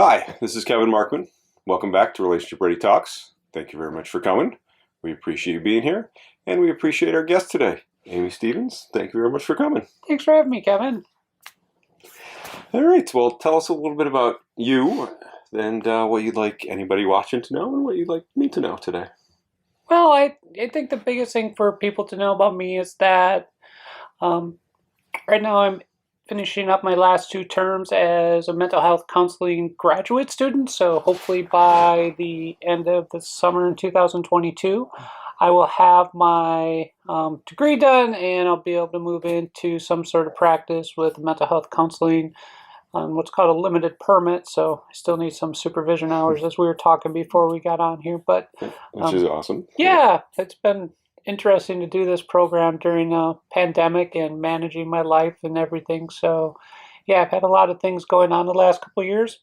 Hi, this is Kevin Markman. Welcome back to Relationship Ready Talks. Thank you very much for coming. We appreciate you being here, and we appreciate our guest today, Amy Stevens. Thank you very much for coming. Thanks for having me, Kevin. All right, well, tell us a little bit about you and what you'd like anybody watching to know and what you'd like me to know today. Well, I think the biggest thing for people to know about me is that right now I'm finishing up my last 2 terms as a mental health counseling graduate student. So hopefully by the end of the summer in 2022, I will have my degree done and I'll be able to move into some sort of practice with mental health counseling on what's called a limited permit. So I still need some supervision hours as we were talking before we got on here. But Which is awesome. yeah, it's been interesting to do this program during a pandemic and managing my life and everything. So yeah, I've had a lot of things going on the last couple of years.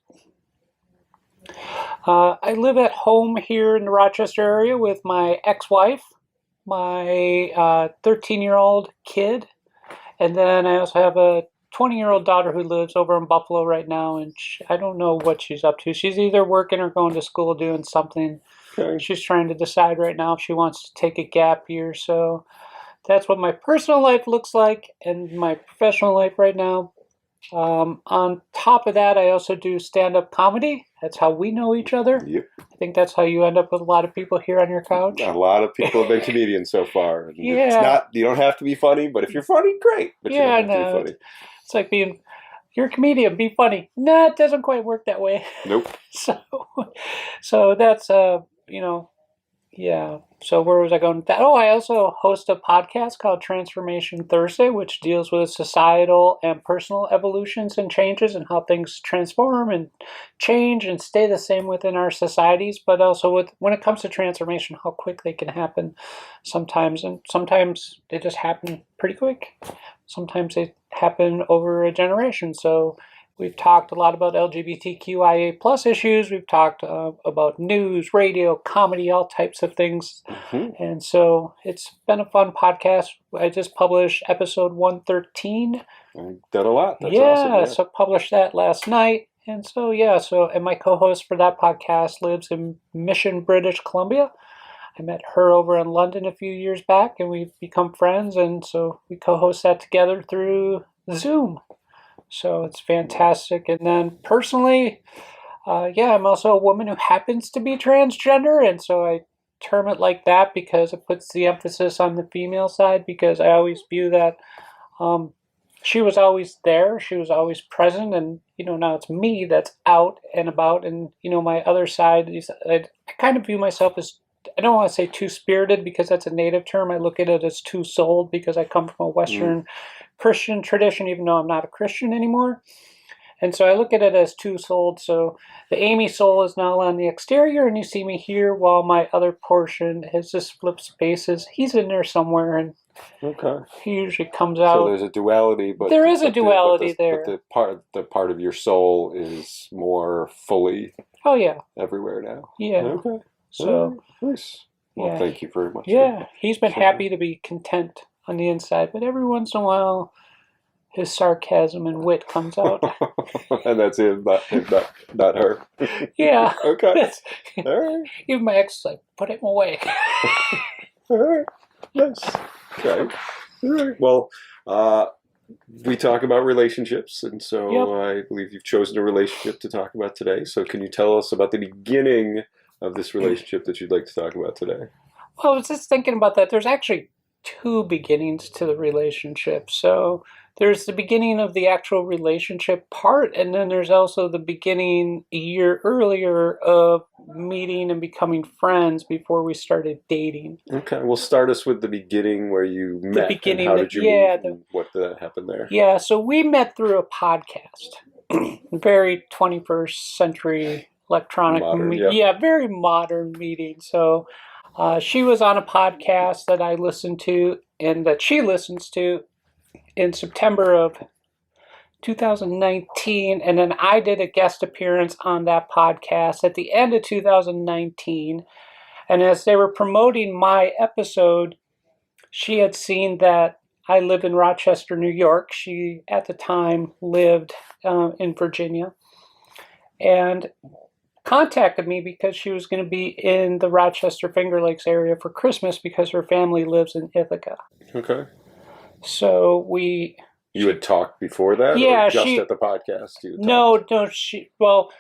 I live at home here in the Rochester area with my ex-wife, my 13-year-old kid, and then I also have a 20-year-old daughter who lives over in Buffalo right now, and I don't know what she's up to. She's either working or going to school doing something. Okay. She's trying to decide right now if she wants to take a gap year. So that's what my personal life looks like and my professional life right now. On top of that, I also do stand-up comedy. That's how we know each other. Yep. I think that's how you end up with a lot of people here on your couch. A lot of people have been comedians so far. Yeah. It's not, you don't have to be funny, but if you're funny, great. But Yeah, you don't have no, to be funny. It's like being, you're a comedian, be funny. No, it doesn't quite work that way. Nope. So that's, yeah. So where was I going with that? Oh, I also host a podcast called Transformation Thursday, which deals with societal and personal evolutions and changes and how things transform and change and stay the same within our societies, but also when it comes to transformation, how quick they can happen sometimes. And sometimes they just happen pretty quick. Sometimes they happen over a generation. So we've talked a lot about LGBTQIA plus issues. We've talked about news, radio, comedy, all types of things. Mm-hmm. And so it's been a fun podcast. I just published episode 113. I've done a lot. That's yeah, awesome. Yeah, so published that last night. And so, and my co-host for that podcast lives in Mission, British Columbia. I met her over in London a few years back, and we've become friends. And so we co-host that together through Zoom. So it's fantastic. And then personally, I'm also a woman who happens to be transgender. And so I term it like that because it puts the emphasis on the female side, because I always view that she was always there. She was always present. And, now it's me that's out and about. And, my other side is I kind of view myself as, I don't want to say two-spirited because that's a native term. I look at it as two-souled because I come from a Western Christian tradition, even though I'm not a Christian anymore. And so I look at it as two-souled. So the Amy soul is now on the exterior, and you see me here, while my other portion has just flipped spaces. He's in there somewhere, and he usually comes out. So there's a duality, but there is a duality there. But the part of your soul is more fully. Oh yeah. Everywhere now. Yeah. Okay. So nice. Well, thank you very much. Yeah, he's been happy to be content on the inside, but every once in a while, his sarcasm and wit comes out. And that's him, not her. Yeah. Okay. All right. Even my ex is like, put him away. All right. Nice. Okay. All right. Well, we talk about relationships, and so I believe you've chosen a relationship to talk about today. So can you tell us about the beginning of this relationship that you'd like to talk about today? Well, I was just thinking about that. There's actually 2 beginnings to the relationship. So there's the beginning of the actual relationship part, and then there's also the beginning a year earlier of meeting and becoming friends before we started dating. Okay, well, start us with the beginning where you met. The beginning, and how did you meet? And what did that happen there? Yeah, so we met through a podcast. Very 21st century electronic, very modern meeting. So she was on a podcast that I listened to and that she listens to in September of 2019, and then I did a guest appearance on that podcast at the end of 2019. And as they were promoting my episode, she had seen that I live in Rochester, New York. She, at the time, lived in Virginia. and contacted me because she was going to be in the Rochester Finger Lakes area for Christmas because her family lives in Ithaca. Okay. So You had talked before that, yeah, or just at the podcast? Well,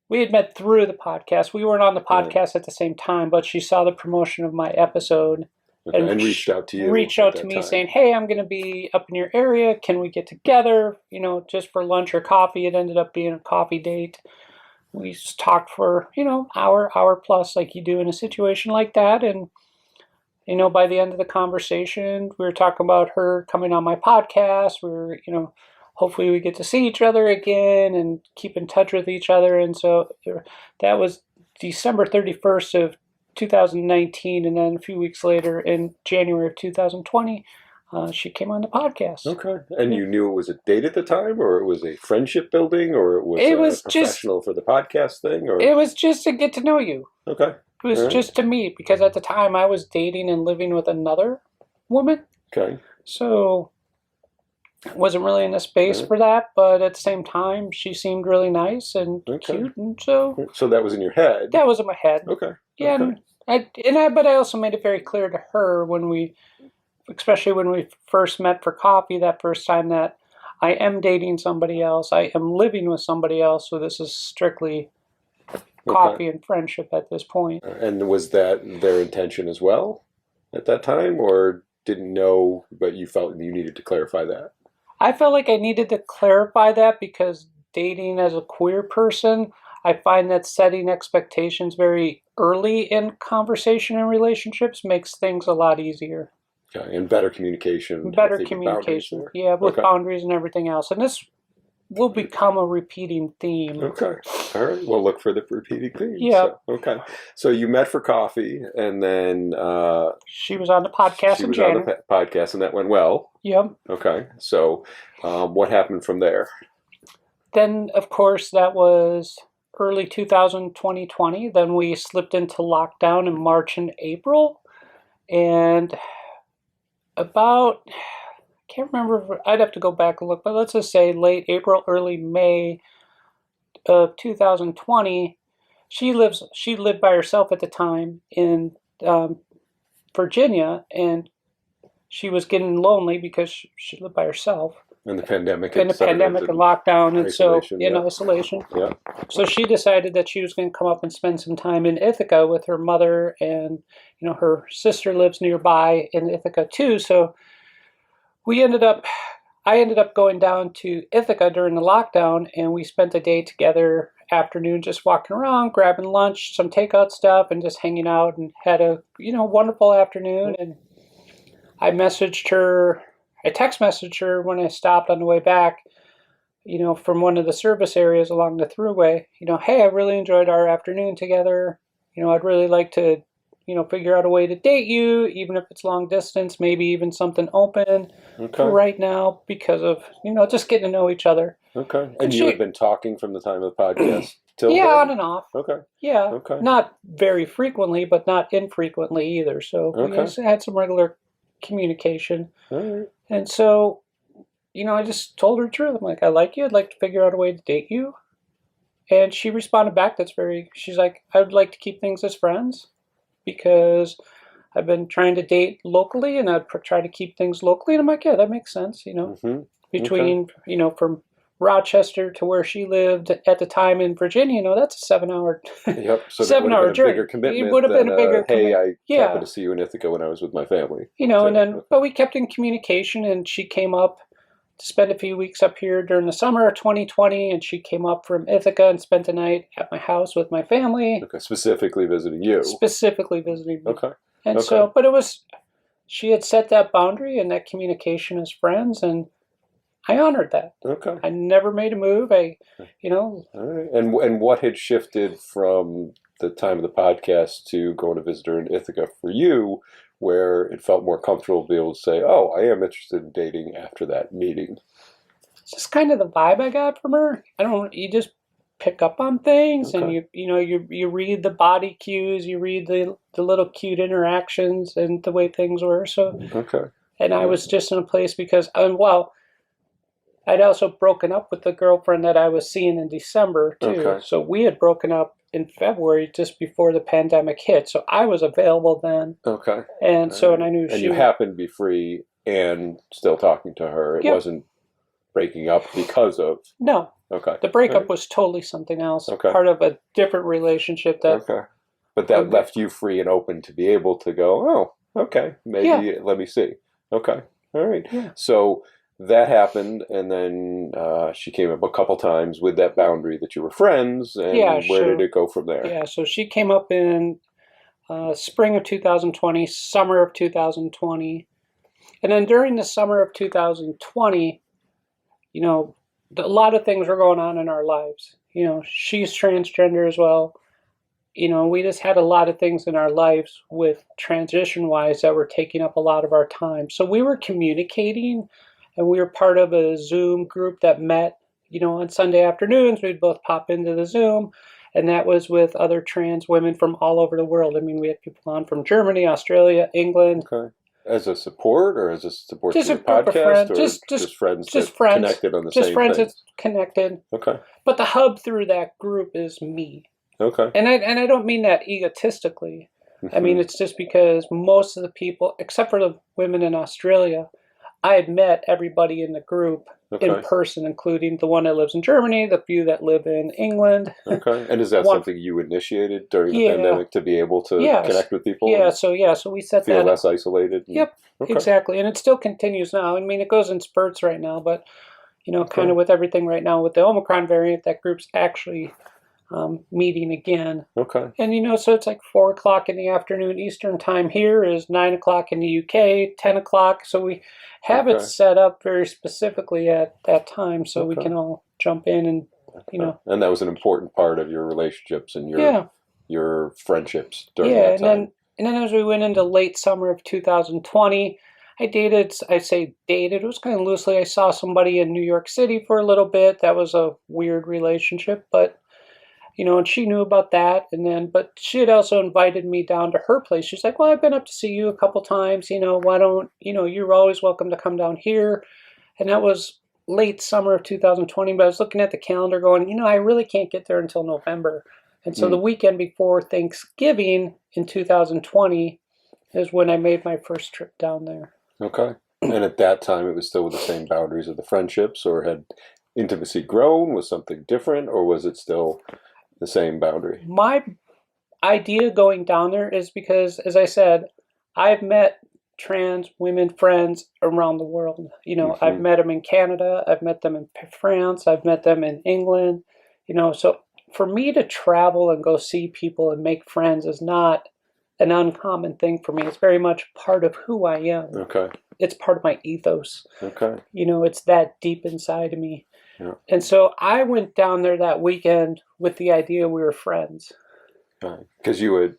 we had met through the podcast. We weren't on the Right. podcast at the same time, but she saw the promotion of my episode Okay. And reached out to you. Reached at out that to me time. saying, "Hey, I'm going to be up in your area. Can we get together? Just for lunch or coffee." It ended up being a coffee date. We just talked for hour plus, like you do in a situation like that, and by the end of the conversation, we were talking about her coming on my podcast. We were, hopefully we get to see each other again and keep in touch with each other. And so that was December 31st of 2019. And then a few weeks later, in January of 2020, she came on the podcast. Okay. And you knew it was a date at the time, or it was a friendship building, or it was a professional for the podcast thing? Or it was just to get to know you. Okay. It was just to meet, because at the time I was dating and living with another woman. Okay. So I wasn't really in the space for that, but at the same time, she seemed really nice and cute, and so that was in your head. that was in my head. Okay. Yeah, Okay. but I also made it very clear to her especially when we first met for coffee that first time, that I am dating somebody else. I am living with somebody else, so this is strictly coffee and friendship at this point. And was that their intention as well at that time, or didn't know, but you felt you needed to clarify that? I felt like I needed to clarify that because dating as a queer person, I find that setting expectations very early in conversation and relationships makes things a lot easier. Okay. And better communication. Better communication, with boundaries and everything else. And this will become a repeating theme. Okay. All right. We'll look for the repeating theme. Yeah. Okay. So you met for coffee, and then she was on the podcast in January. On the podcast, and that went well. Yep. Okay. So what happened from there? Then, of course, that was early 2020. Then we slipped into lockdown in March and April. And about, I can't remember, I'd have to go back and look, but let's just say late April, early May of 2020, she lived by herself at the time in Virginia, and she was getting lonely because she lived by herself. And the pandemic. And lockdown, and so in yeah. isolation. Yeah. So she decided that she was going to come up and spend some time in Ithaca with her mother, and her sister lives nearby in Ithaca too. So I ended up going down to Ithaca during the lockdown, and we spent a day together, afternoon, just walking around, grabbing lunch, some takeout stuff, and just hanging out, and had a wonderful afternoon. And I text messaged her when I stopped on the way back, from one of the service areas along the thruway, "Hey, I really enjoyed our afternoon together. I'd really like to, figure out a way to date you, even if it's long distance, maybe even something open for right now, because of, just getting to know each other." Okay. And you had been talking from the time of the podcast till then? On and off. Okay. Yeah. Okay. Not very frequently, but not infrequently either. So we had some regular communication. All right. And so, I just told her the truth. I'm like, "I like you. I'd like to figure out a way to date you." And she responded back. She's like, "I would like to keep things as friends because I've been trying to date locally, and I'd try to keep things locally." And I'm like, "Yeah, that makes sense." Between, from Rochester to where she lived at the time in Virginia, that's a 7-hour, Yep. So 7-hour journey. Bigger commitment. It would have been a bigger commitment. Hey, I happened to see you in Ithaca when I was with my family. And then, but we kept in communication, and she came up to spend a few weeks up here during the summer of 2020, and she came up from Ithaca and spent the night at my house with my family. Okay, specifically visiting you. Specifically visiting me. Okay. And so, but she had set that boundary and that communication as friends, and I honored that. Okay. I never made a move. All right. And what had shifted from the time of the podcast to going to visit her in Ithaca for you, where it felt more comfortable to be able to say, "Oh, I am interested in dating" after that meeting? It's just kind of the vibe I got from her. You just pick up on things, and you read the body cues, you read the little cute interactions and the way things were. So okay. And I was just in a place because I'd also broken up with the girlfriend that I was seeing in December, too. Okay. So we had broken up in February just before the pandemic hit. So I was available then. Okay. And so, and I knew and you happened to be free and still talking to her. It wasn't breaking up because of... No. Okay. The breakup was totally something else. Okay. Part of a different relationship that... Okay. But that left you free and open to be able to go, oh, okay, maybe let me see. Okay. All right. Yeah. So that happened, and then she came up a couple times with that boundary that you were friends, and where did it go from there? Yeah, so she came up in spring of 2020, summer of 2020. And then during the summer of 2020, you know, a lot of things were going on in our lives. You know, she's transgender as well. You know, we just had a lot of things in our lives with transition-wise that were taking up a lot of our time. So we were communicating, and we were part of a Zoom group that met, you know, on Sunday afternoons. We'd both pop into the Zoom, and that was with other trans women from all over the world. I mean, we had people on from Germany, Australia, England. Okay. As a support, or as a support just to a the group podcast, of friends, or just friends just that friends connected on the just same friends things? that connected. Okay. But the hub through that group is me. Okay. And I don't mean that egotistically. Mm-hmm. I mean, it's just because most of the people, except for the women in Australia, I had met everybody in the group in person, including the one that lives in Germany, the few that live in England. Okay. And is that something you initiated during the pandemic to be able to connect with people? Yeah, so we set feel that less isolated? Yep, exactly. And it still continues now. I mean, it goes in spurts right now, but, you know, kind of with everything right now with the Omicron variant, that group's actually meeting again. Okay. And, you know, so it's like 4 o'clock in the afternoon Eastern time here is 9 o'clock in the UK, 10 o'clock. So we have it set up very specifically at that time so we can all jump in and, you know. And that was an important part of your relationships and your friendships during that time. And then as we went into late summer of 2020, I say dated, it was kind of loosely. I saw somebody in New York City for a little bit. That was a weird relationship, but... You know, and she knew about that, but she had also invited me down to her place. She's like, well, I've been up to see you a couple times, you know, why don't, you know, you're always welcome to come down here. And that was late summer of 2020, but I was looking at the calendar going, you know, I really can't get there until November. And so the weekend before Thanksgiving in 2020 is when I made my first trip down there. Okay. And at that time, it was still with the same boundaries of the friendships, or had intimacy grown? Was something different, or was it still... the same boundary? My idea going down there is because, as I said, I've met trans women friends around the world. You know, I've met them in Canada, I've met them in France, I've met them in England. You know, so for me to travel and go see people and make friends is not an uncommon thing for me. It's very much part of who I am. Okay. It's part of my ethos. Okay. You know, it's that deep inside of me. Yeah. And so I went down there that weekend with the idea we were friends. Because you would,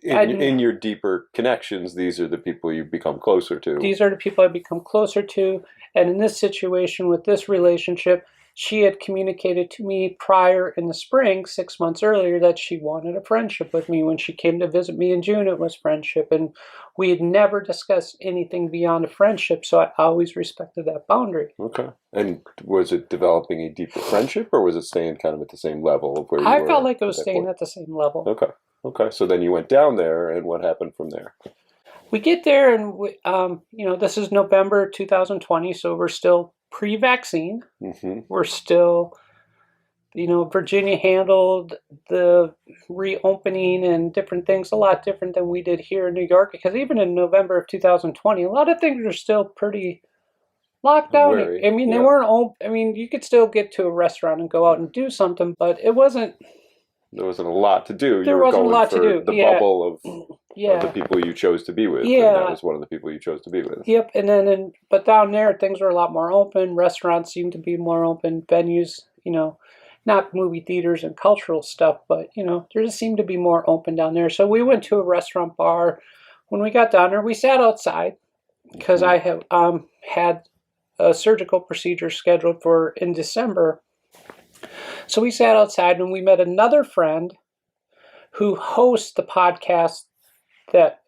in your deeper connections, these are the people you become closer to. These are the people I become closer to. And in this situation, with this relationship, she had communicated to me prior in the spring, 6 months earlier, that she wanted a friendship with me. When she came to visit me in June, it was friendship. And we had never discussed anything beyond a friendship, so I always respected that boundary. Okay. And was it developing a deeper friendship, or was it staying kind of at the same level of where you were? I felt like it was staying at the same level. Okay. Okay. So then you went down there, and what happened from there? We get there, and we, you know, this is November 2020, so we're still pre-vaccine. We're still, you know, Virginia handled the reopening and different things a lot different than we did here in New York, because even in November of 2020, a lot of things are still pretty locked down. I mean, they weren't open. I mean, you could still get to a restaurant and go out and do something, but it wasn't. There wasn't a lot to do. There wasn't a lot to do. The bubble of the people you chose to be with. Yeah. And that was one of the people you chose to be with. Yep. And then, but down there, things were a lot more open. Restaurants seemed to be more open. Venues, you know, not movie theaters and cultural stuff, but, you know, there just seemed to be more open down there. So we went to a restaurant bar. When we got down there, we sat outside because I have had a surgical procedure scheduled for in December. So we sat outside and we met another friend who hosts the podcast that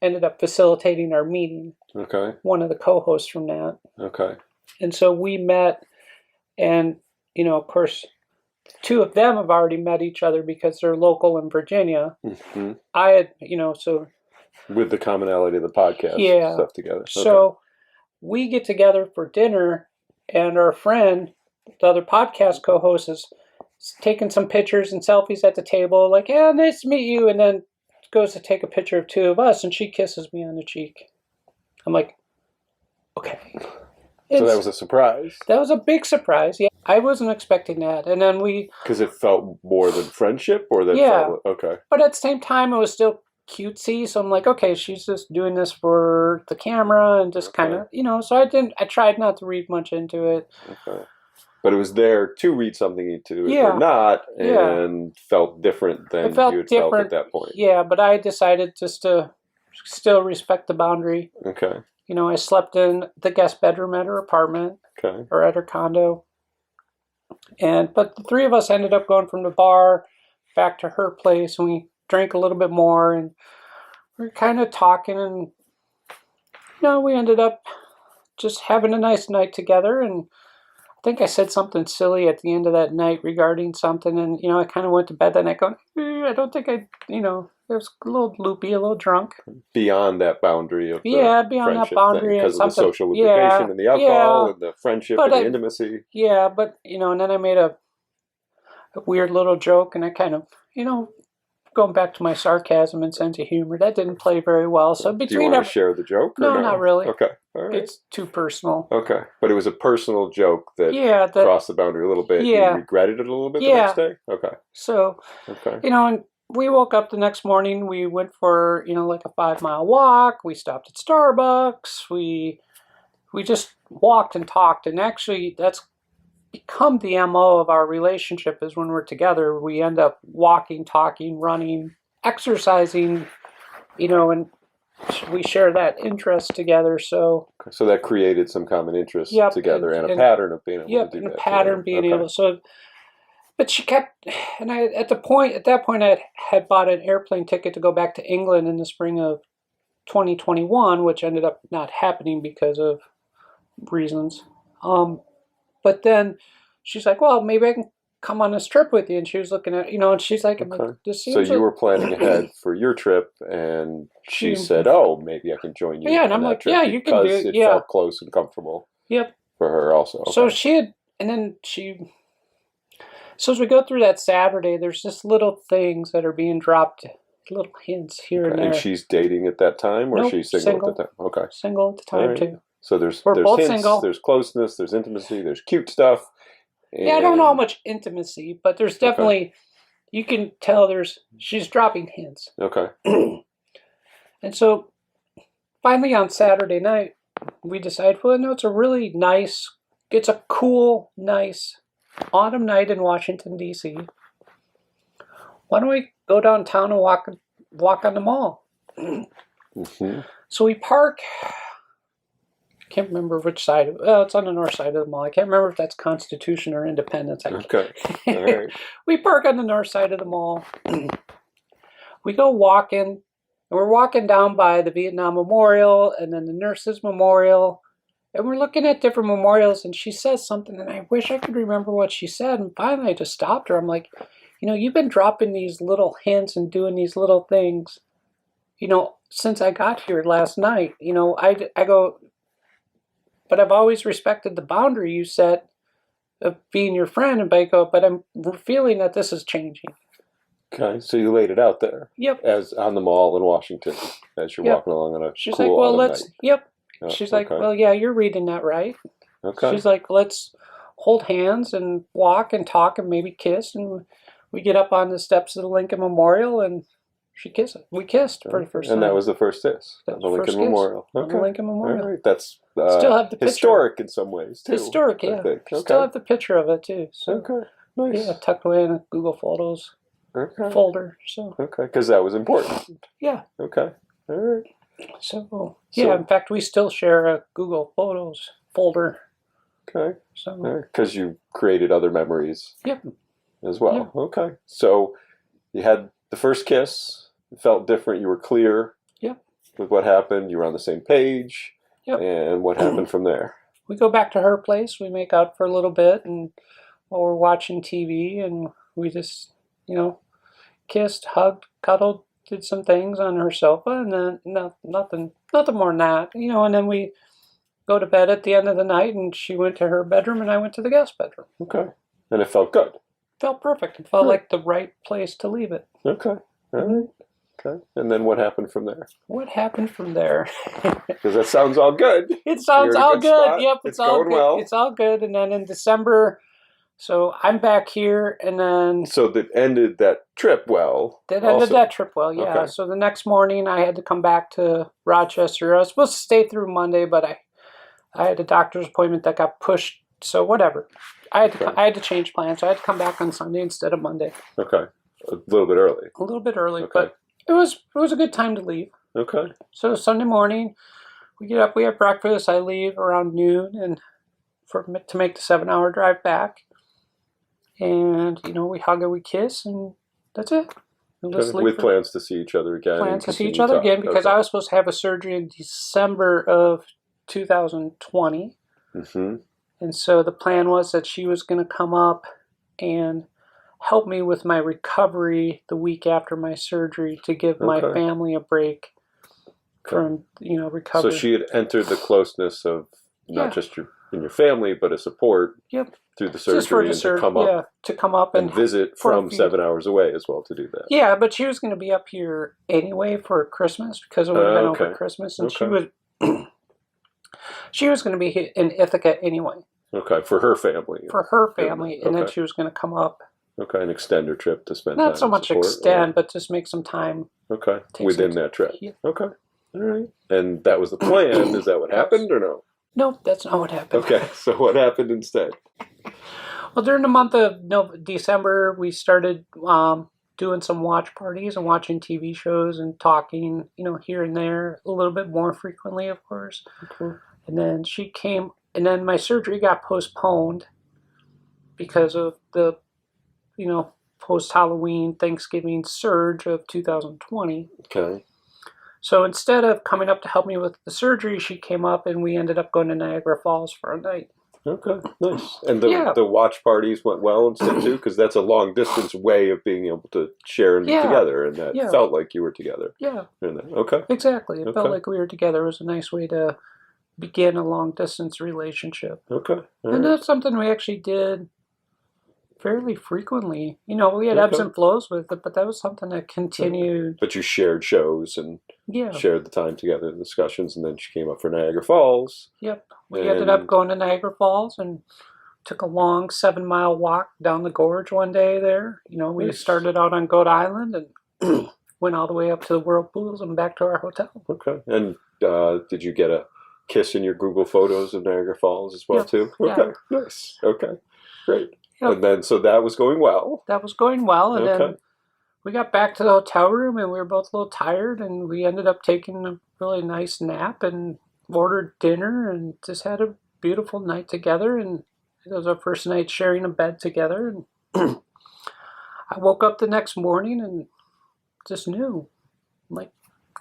ended up facilitating our meeting. Okay. One of the co-hosts from that. Okay. And so we met And, of course, two of them have already met each other because they're local in Virginia. Mm-hmm. I had, so. With the commonality of the podcast stuff together. So we get together for dinner, and our friend, the other podcast co-host, is taking some pictures and selfies at the table, like, yeah, nice to meet you, and then goes to take a picture of two of us, and she kisses me on the cheek. I'm like, okay. So that was a surprise. That was a big surprise, yeah. I wasn't expecting that, and then because it felt more than friendship, or that felt okay. But at the same time, it was still cutesy, so I'm like, okay, she's just doing this for the camera and just kind of, so I tried not to read much into it. Okay. But it was there to read something into it or not, and felt different than you had felt at that point. Yeah, but I decided just to still respect the boundary. Okay. I slept in the guest bedroom at her apartment, or at her condo. But the three of us ended up going from the bar back to her place, and we drank a little bit more, and we were kind of talking, and we ended up just having a nice night together. And I think I said something silly at the end of that night regarding something, and I kind of went to bed that night going, I don't think it was a little loopy, a little drunk. Beyond that boundary of beyond that boundary thing, because of the social lubrication and the alcohol and the friendship and the intimacy. Yeah, but and then I made a weird little joke, and I kind of going back to my sarcasm and sense of humor, that didn't play very well. So do you want to share the joke? No, not really. Okay, all right. It's too personal. Okay, but it was a personal joke that crossed the boundary a little bit. Yeah. You regretted it a little bit the next day. Okay. So, and we woke up the next morning. We went for like a 5-mile walk. We stopped at Starbucks. We just walked and talked, and actually that's become the MO of our relationship. Is when we're together, we end up walking, talking, running, exercising, and we share that interest together. So that created some common interest together, and a pattern of being able to do that. And a pattern being able. So, but she kept, and at that point, I had bought an airplane ticket to go back to England in the spring of 2021, which ended up not happening because of reasons. But then she's like, well, maybe I can come on this trip with you. And she was looking at, and she's like, this seems so you were planning ahead for your trip, and she said, oh, maybe I can join you. Yeah, and I'm like, yeah, you can do it. Because it felt close and comfortable. Yep. For her also. Okay. So so as we go through that Saturday, there's just little things that are being dropped, little hints here and there. And she's dating at that time, or she's single at the time? Okay. Single at the time, too. So there's both hints, single. There's closeness, there's intimacy, there's cute stuff. Yeah, I don't know how much intimacy, but there's definitely, you can tell she's dropping hints. Okay. And so finally on Saturday night, we decide, well, no, it's a cool, nice autumn night in Washington, D.C. Why don't we go downtown and walk on the mall? Mm-hmm. So we park. Can't remember which side. It's on the north side of the mall. I can't remember if that's Constitution or Independence. Okay. All right. We park on the north side of the mall. We go walking, and we're walking down by the Vietnam Memorial and then the Nurses Memorial, and we're looking at different memorials, and she says something, and I wish I could remember what she said, and finally I just stopped her. I'm like, you've been dropping these little hints and doing these little things, since I got here last night. I go, but I've always respected the boundary you set of being your friend. And I go, but I'm feeling that this is changing. Okay, so you laid it out there. Yep. As on the mall in Washington, as you're walking along on a She's cool like, well, let's. Night. Yep. She's like, well, yeah, you're reading that right. Okay. She's like, let's hold hands and walk and talk and maybe kiss. And we get up on the steps of the Lincoln Memorial, and we kissed for the first time. And that was the first kiss at the Lincoln Memorial. Okay. The Lincoln Memorial. All right. That's still have the picture. Historic in some ways, too. Historic, yeah. Okay. Still have the picture of it, too. So, okay. Nice. Yeah, tucked away in a Google Photos folder. So. Okay, because that was important. Yeah. Okay. All right. So, in fact, we still share a Google Photos folder. Okay. So. Because you created other memories. Yep. As well. Yep. Okay. So you had the first kiss. It felt different. You were clear. Yep. With what happened. You were on the same page. Yep. And what happened from there? we go back to her place. We make out for a little bit, and while we're watching TV, and we just, kissed, hugged, cuddled, did some things on her sofa, and then nothing more than that, And then we go to bed at the end of the night, and she went to her bedroom, and I went to the guest bedroom. Okay. And it felt good. Felt perfect. It felt like the right place to leave it. Okay. All right. Okay. And then what happened from there? What happened from there? Because that sounds all good. It sounds all good. Spot. Yep, it's all going good. well. It's all good. And then in December, so I'm back here, and then So that ended that trip well. That trip well, yeah. Okay. So the next morning, I had to come back to Rochester. I was supposed to stay through Monday, but I had a doctor's appointment that got pushed. So whatever. I had to change plans. So I had to come back on Sunday instead of Monday. Okay. A little bit early. A little bit early, Okay. but it was a good time to leave. Okay. So Sunday morning, we get up, we have breakfast. I leave around noon, and to make the 7-hour drive back. And we hug and we kiss, and that's it. With plans to see each other again. Plans to see each other again, because I was supposed to have a surgery in December of 2020. Mm-hmm. And so the plan was that she was going to come up and help me with my recovery the week after my surgery, to give my family a break from recovery. So she had entered the closeness of not just in your family, but a support through the surgery, and to come up and visit from 7 hours away as well to do that. Yeah, but she was going to be up here anyway for Christmas, because it would have been over Christmas, and she was going to be in Ithaca anyway. Okay, for her family. For her family, and then she was going to come up. Okay, an extender trip to spend Not time so much support, extend, but just make some time. Okay, within that trip. Yeah. Okay, all right. And that was the plan. Is that what happened or no? No, that's not what happened. Okay, so what happened instead? Well, during the month of December, we started doing some watch parties and watching TV shows and talking, here and there, a little bit more frequently, of course. Okay. And then she came, and then my surgery got postponed because of the, post-Halloween, Thanksgiving surge of 2020. Okay. So instead of coming up to help me with the surgery, she came up, and we ended up going to Niagara Falls for a night. Okay, nice. And the watch parties went well instead too, because that's a long distance way of being able to share and be together, and that felt like you were together. Yeah. Okay. Exactly. It felt like we were together. It was a nice way to begin a long distance relationship. Okay. And that's something we actually did fairly frequently. We had ebbs and flows with it, but that was something that continued. But you shared shows and shared the time together, the discussions, and then she came up for Niagara Falls. Yep. We ended up going to Niagara Falls and took a long 7-mile walk down the gorge one day there. We started out on Goat Island and went all the way up to the whirlpools and back to our hotel. Okay. And did you get a kiss in your Google Photos of Niagara Falls as well too? Okay. Yeah. Nice. Okay. Great. Yep. And then, so that was going well. That was going well, and then we got back to the hotel room, and we were both a little tired, and we ended up taking a really nice nap and ordered dinner and just had a beautiful night together, and it was our first night sharing a bed together, and I woke up the next morning and just knew,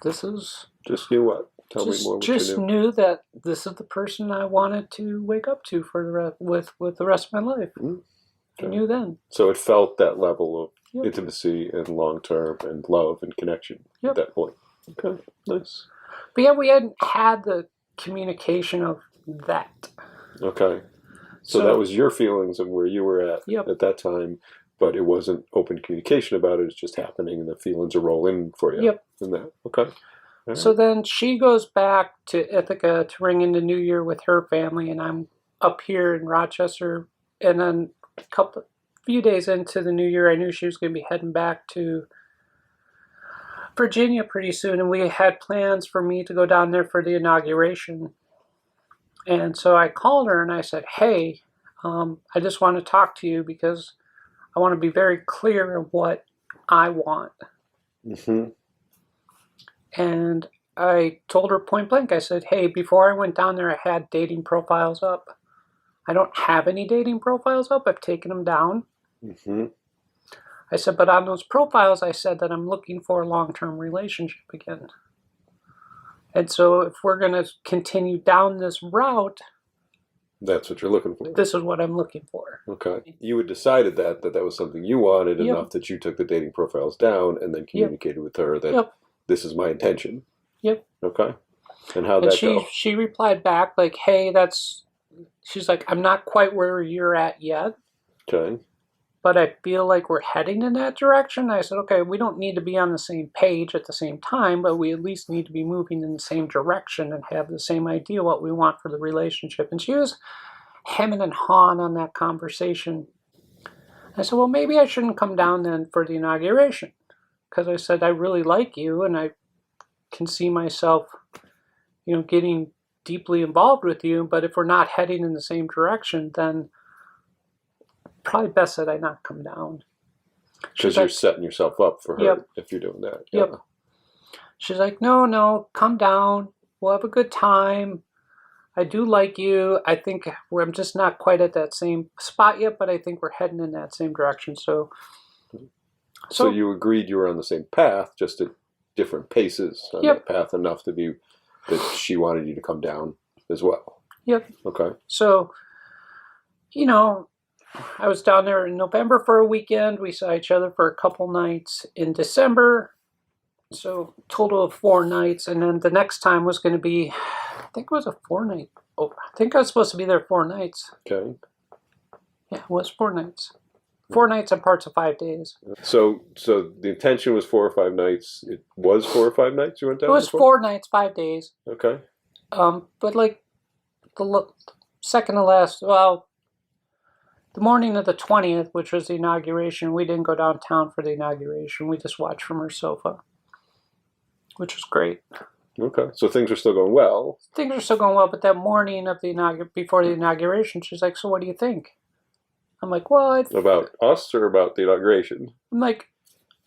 this is... Just knew what? Tell me more what you knew. Just knew that this is the person I wanted to wake up to for with the rest of my life. Mm. I knew then. So it felt that level of intimacy and long-term and love and connection at that point. Okay, nice. But we hadn't had the communication of that. Okay. So that was your feelings of where you were at that time, but it wasn't open communication about it. It's just happening, and the feelings are rolling for you. Yep. And that. Okay. Right. So then she goes back to Ithaca to ring in the New Year with her family, and I'm up here in Rochester, and then few days into the new year, I knew she was going to be heading back to Virginia pretty soon, and we had plans for me to go down there for the inauguration. And so I called her and I said, hey, I just want to talk to you because I want to be very clear of what I want. Mm-hmm. And I told her point blank, I said, hey, before I went down there, I had dating profiles up. I don't have any dating profiles up. I've taken them down. Mm-hmm. I said, but on those profiles, I said that I'm looking for a long-term relationship again. And so if we're going to continue down this route, That's what you're looking for. This is what I'm looking for. Okay. You had decided that was something you wanted enough that you took the dating profiles down and then communicated with her that this is my intention. Yep. Okay. And how'd that go? She replied back like, hey, she's like, I'm not quite where you're at yet. Okay. But I feel like we're heading in that direction. I said, okay, we don't need to be on the same page at the same time, but we at least need to be moving in the same direction and have the same idea what we want for the relationship. And she was hemming and hawing on that conversation. I said, well, maybe I shouldn't come down then for the inauguration. Because I said, I really like you and I can see myself, getting deeply involved with you. But if we're not heading in the same direction, then probably best that I not come down. Because you're setting yourself up for her if you're doing that. Yep. She's like, no, come down. We'll have a good time. I do like you. I think I'm just not quite at that same spot yet, but I think we're heading in that same direction. So you agreed you were on the same path, just at different paces on that path enough to be that she wanted you to come down as well. Yep. Okay. So, I was down there in November for a weekend. We saw each other for a couple nights in December. So total of 4 nights. And then the next time was going to be, I think it was a 4-night. Oh, I think I was supposed to be there 4 nights. Okay. Yeah, it was 4 nights. 4 nights and parts of 5 days. So the intention was 4 or 5 nights. It was 4 or 5 nights you went down? It was 4 nights, 5 days. Okay. But like the second to last, the morning of the 20th, which was the inauguration, we didn't go downtown for the inauguration. We just watched from our sofa, which was great. Okay, so things are still going well. Things are still going well, but that morning of before the inauguration, she's like, so what do you think? I'm like, well, about us or about the inauguration? I'm like,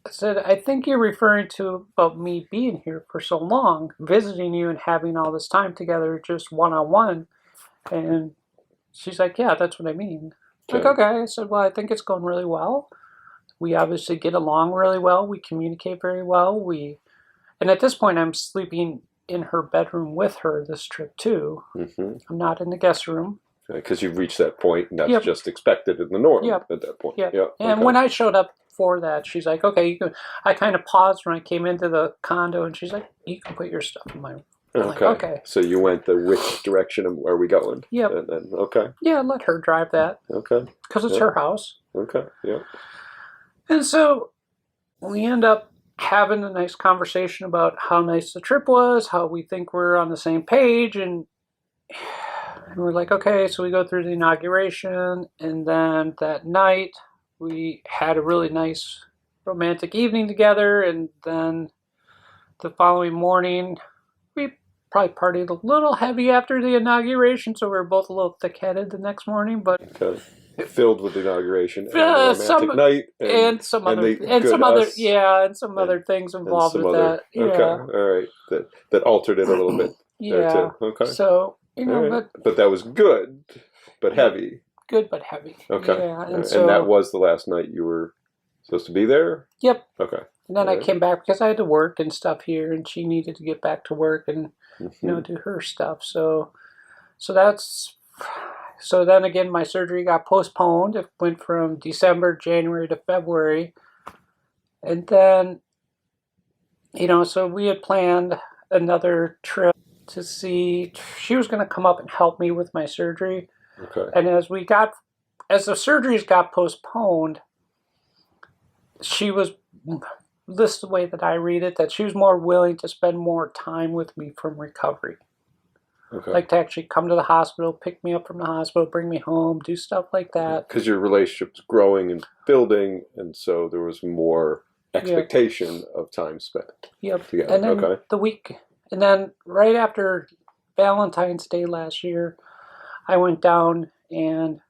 I said, I think you're referring to about me being here for so long, visiting you and having all this time together just one-on-one. And she's like, yeah, that's what I mean. Like, okay. I said, well, I think it's going really well. We obviously get along really well. We communicate very well. And at this point, I'm sleeping in her bedroom with her this trip, too. Mm-hmm. I'm not in the guest room. Because you've reached that point, and that's just expected in the norm at that point. Yep. And when I showed up for that, she's like, okay, I kind of paused when I came into the condo, and she's like, you can put your stuff in my room. Okay. Like, okay. So you went the which direction of where are we going? Yep. And then, okay. Yeah, let her drive that. Okay. Because it's her house. Okay. Yeah. And so we end up having a nice conversation about how nice the trip was, how we think we're on the same page, and we're like, okay, so we go through the inauguration, and then that night we had a really nice romantic evening together, and then the following morning we probably partied a little heavy after the inauguration, so we were both a little thick-headed the next morning, but filled with the inauguration and a romantic night and some other things involved with that. Yeah. Okay, all right, that altered it a little bit. There too. Okay. So but that was good, but heavy. Good but heavy. Okay. Yeah, and that was the last night you were supposed to be there. Yep. Okay. And then I came back because I had to work and stuff here, and she needed to get back to work and do her stuff. So then again, my surgery got postponed. It went from December, January to February, and then so we had planned another trip to see. She was going to come up and help me with my surgery. Okay. And as the surgeries got postponed, she was. This is the way that I read it, that she was more willing to spend more time with me from recovery. Okay. Like to actually come to the hospital, pick me up from the hospital, bring me home, do stuff like that. Because your relationship was growing and building, and so there was more expectation of time spent together. And then and then right after Valentine's Day last year, I went down and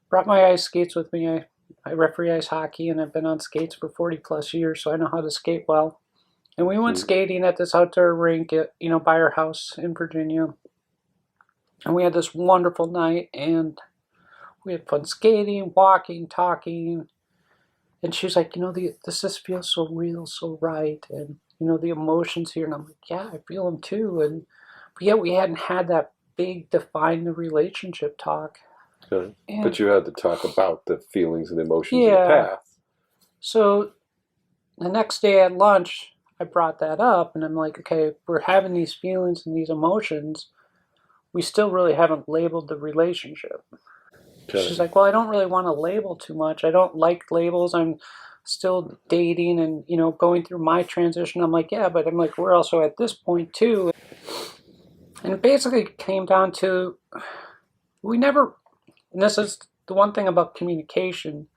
brought my ice skates with me. I referee ice hockey, and I've been on skates for 40 plus years, so I know how to skate well. And we went skating at this outdoor rink by our house in Virginia. And we had this wonderful night, and we had fun skating, walking, talking. And she was like, this just feels so real, so right. And, the emotions here. And I'm like, yeah, I feel them too. But yet we hadn't had that big define the relationship talk. Okay. And but you had to talk about the feelings and emotions in the yeah, past. so the next day at lunch, I brought that up, and I'm like, okay, we're having these feelings and these emotions. We still really haven't labeled the relationship. Okay. She's like, well, I don't really want to label too much. I don't like labels. I'm still dating and, you know, going through my transition. I'm like, yeah, but I'm like, we're also at this point too. And it basically came down to we never, and this is the one thing about communication,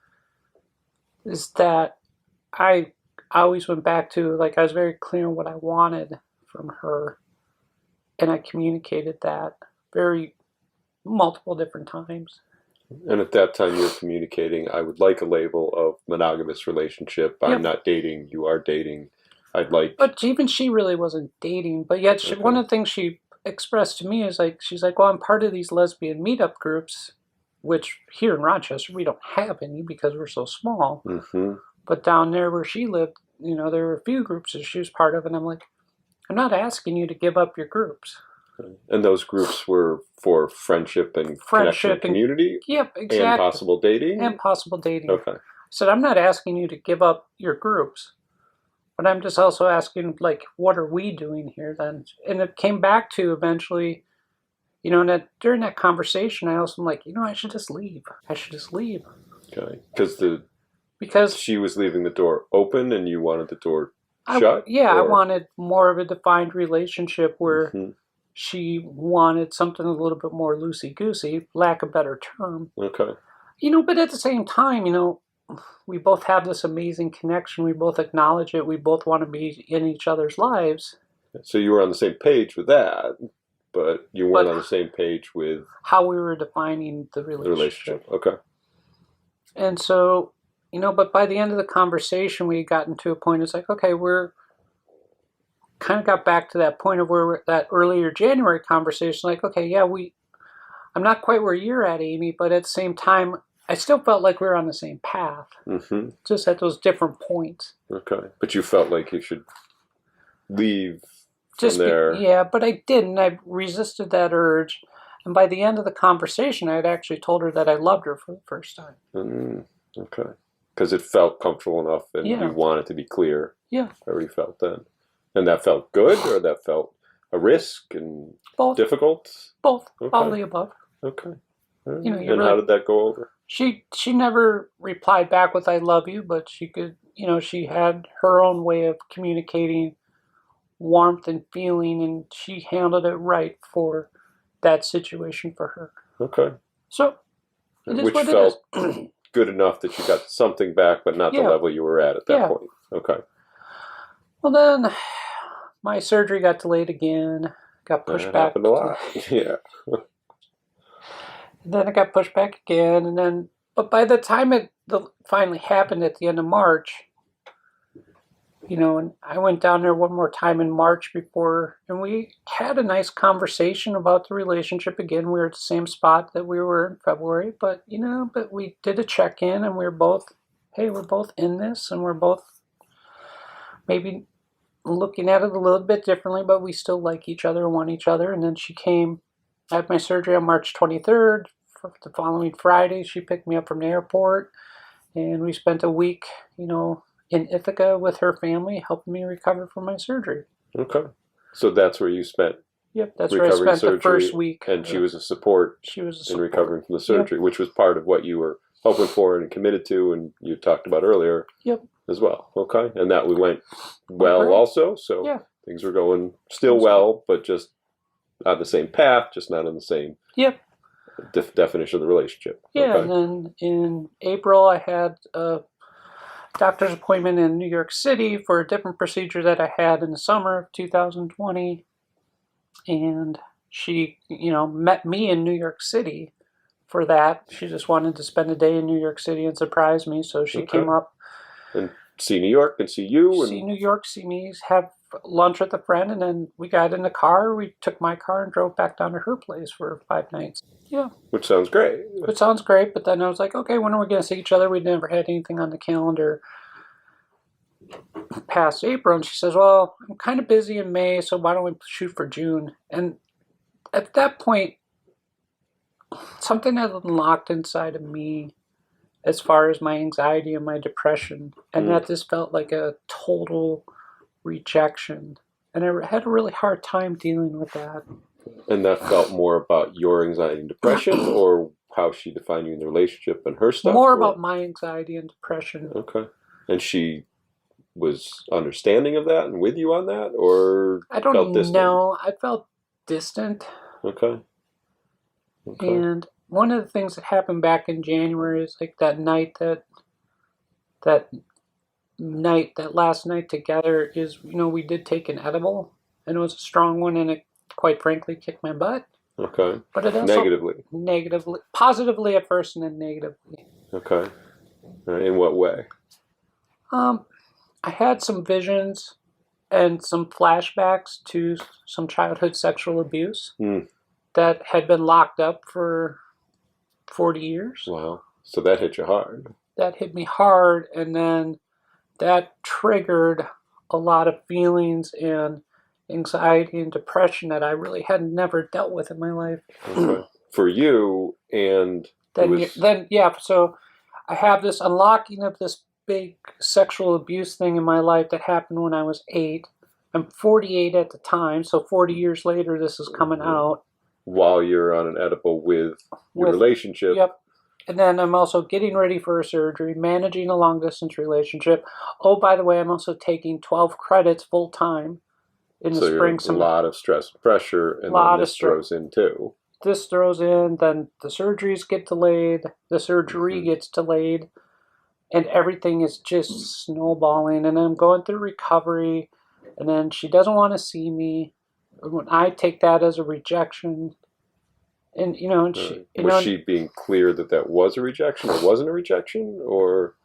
is that I always went back to, like, I was very clear on what I wanted from her, and I communicated that very multiple different times. And at that time, you're communicating, I would like a label of monogamous relationship. I'm Yep. not dating, you are dating. I'd like. But even she really wasn't dating. But yet, Okay. one of the things she expressed to me is like, she's like, well, I'm part of these lesbian meetup groups, which here in Rochester, we don't have any because we're so small. Mm-hmm. But down there where she lived, you know, there were a few groups that she was part of. And I'm like, I'm not asking you to give up your groups. And those groups were for friendship and connection and community? Yep, exactly. And possible dating? And possible dating. Okay. I said, I'm not asking you to give up your groups, but I'm just also asking, like, what are we doing here then? And it came back to eventually, you know, and during that conversation, I also am like, you know, I should just leave. I should just leave. Okay. Because she was leaving the door open and you wanted the door shut? I wanted more of a defined relationship where she wanted something a little bit more loosey-goosey, lack of a better term. Okay. You know, but at the same time, you know, we both have this amazing connection. We both acknowledge it. We both want to be in each other's lives. So you were on the same page with that, but you weren't on the same page with how we were defining the relationship. Okay. And so, you know, but by the end of the conversation, we had gotten to a point, it's like, okay, we're kind of got back to that point of where we're, that earlier January conversation, like, okay, yeah, I'm not quite where you're at, Amy, but at the same time, I still felt like we were on the same path, just at those different points. Okay, but you felt like you should leave from there. Yeah, but I didn't. I resisted that urge, and by the end of the conversation, I had actually told her that I loved her for the first time. Okay, because it felt comfortable enough, and you wanted to be clear. Yeah, how you felt then, and that felt good, or that felt a risk and both difficult. Both, all of the above. Okay. You know, and really, how did that go over? She never replied back with "I love you," but she could, you know, she had her own way of communicating warmth and feeling, and she handled it right for that situation for her. Okay. So, it is which what felt it is. Good enough that you got something back, but not the level you were at that point. Okay. Well, then my surgery got delayed again. Got pushed back. Happened a lot. Yeah. Then it got pushed back again, and then, but by the time it finally happened at the end of March, you know, and I went down there one more time in March before, and we had a nice conversation about the relationship again. We were at the same spot that we were in February, but, you know, but we did a check-in, and we were both, hey, we're both in this, and we're both maybe looking at it a little bit differently, but we still like each other and want each other. And then she came, I had my surgery on March 23rd. For the following Friday, she picked me up from the airport, and we spent a week, you know, in Ithaca with her family, helping me recover from my surgery. Okay. So that's where you spent. Yep, that's where I spent the first week. And she was a support. She was a support. In recovering from the surgery, which was part of what you were hoping for and committed to, and you talked about earlier. Yep. As well. Okay. And that we went well also. So things were going still well, but just on the same path, just not on the same definition of the relationship. Yeah. Okay. And then in April, I had a doctor's appointment in New York City for a different procedure that I had in the summer of 2020. And she, you know, met me in New York City for that. She just wanted to spend a day in New York City and surprise me. So she came up. And see New York and see you. See New York, see me, have lunch with a friend, and then we got in the car. We took my car and drove back down to her place for 5 nights. Yeah. Which sounds great. Which sounds great, but then I was like, okay, when are we going to see each other? We'd never had anything on the calendar past April. And she says, well, I'm kind of busy in May, so why don't we shoot for June? And at that point, something had unlocked inside of me as far as my anxiety and my depression, and that this felt like a total rejection. And I had a really hard time dealing with that. And that felt more about your anxiety and depression, or how she defined you in the relationship and her stuff? More about my anxiety and depression. Okay. And she was understanding of that and with you on that, or I don't felt distant? know. I felt distant. Okay. And one of the things that happened back in January is like that last night together is, we did take an edible, and it was a strong one, and it quite frankly kicked my butt. Okay. But it also negatively, positively at first, and then negatively. Okay. In what way? I had some visions and some flashbacks to some childhood sexual abuse that had been locked up for 40 years. Wow. So that hit you hard. That hit me hard, and then that triggered a lot of feelings and anxiety and depression that I really had never dealt with in my life. Okay. For you, and so I have this unlocking of this big sexual abuse thing in my life that happened when I was 8. I'm 48 at the time, so 40 years later this is coming out. While you're on an edible with your relationship. Yep. And then I'm also getting ready for a surgery, managing a long-distance relationship. Oh, by the way, I'm also taking 12 credits full-time in the spring. So a lot of stress and pressure, and then this throws in too. This throws in, then the surgeries get delayed, the surgery gets delayed, and everything is just snowballing. And I'm going through recovery, and then she doesn't want to see me. When I take that as a rejection, and was she being clear that was a rejection, or wasn't a rejection, or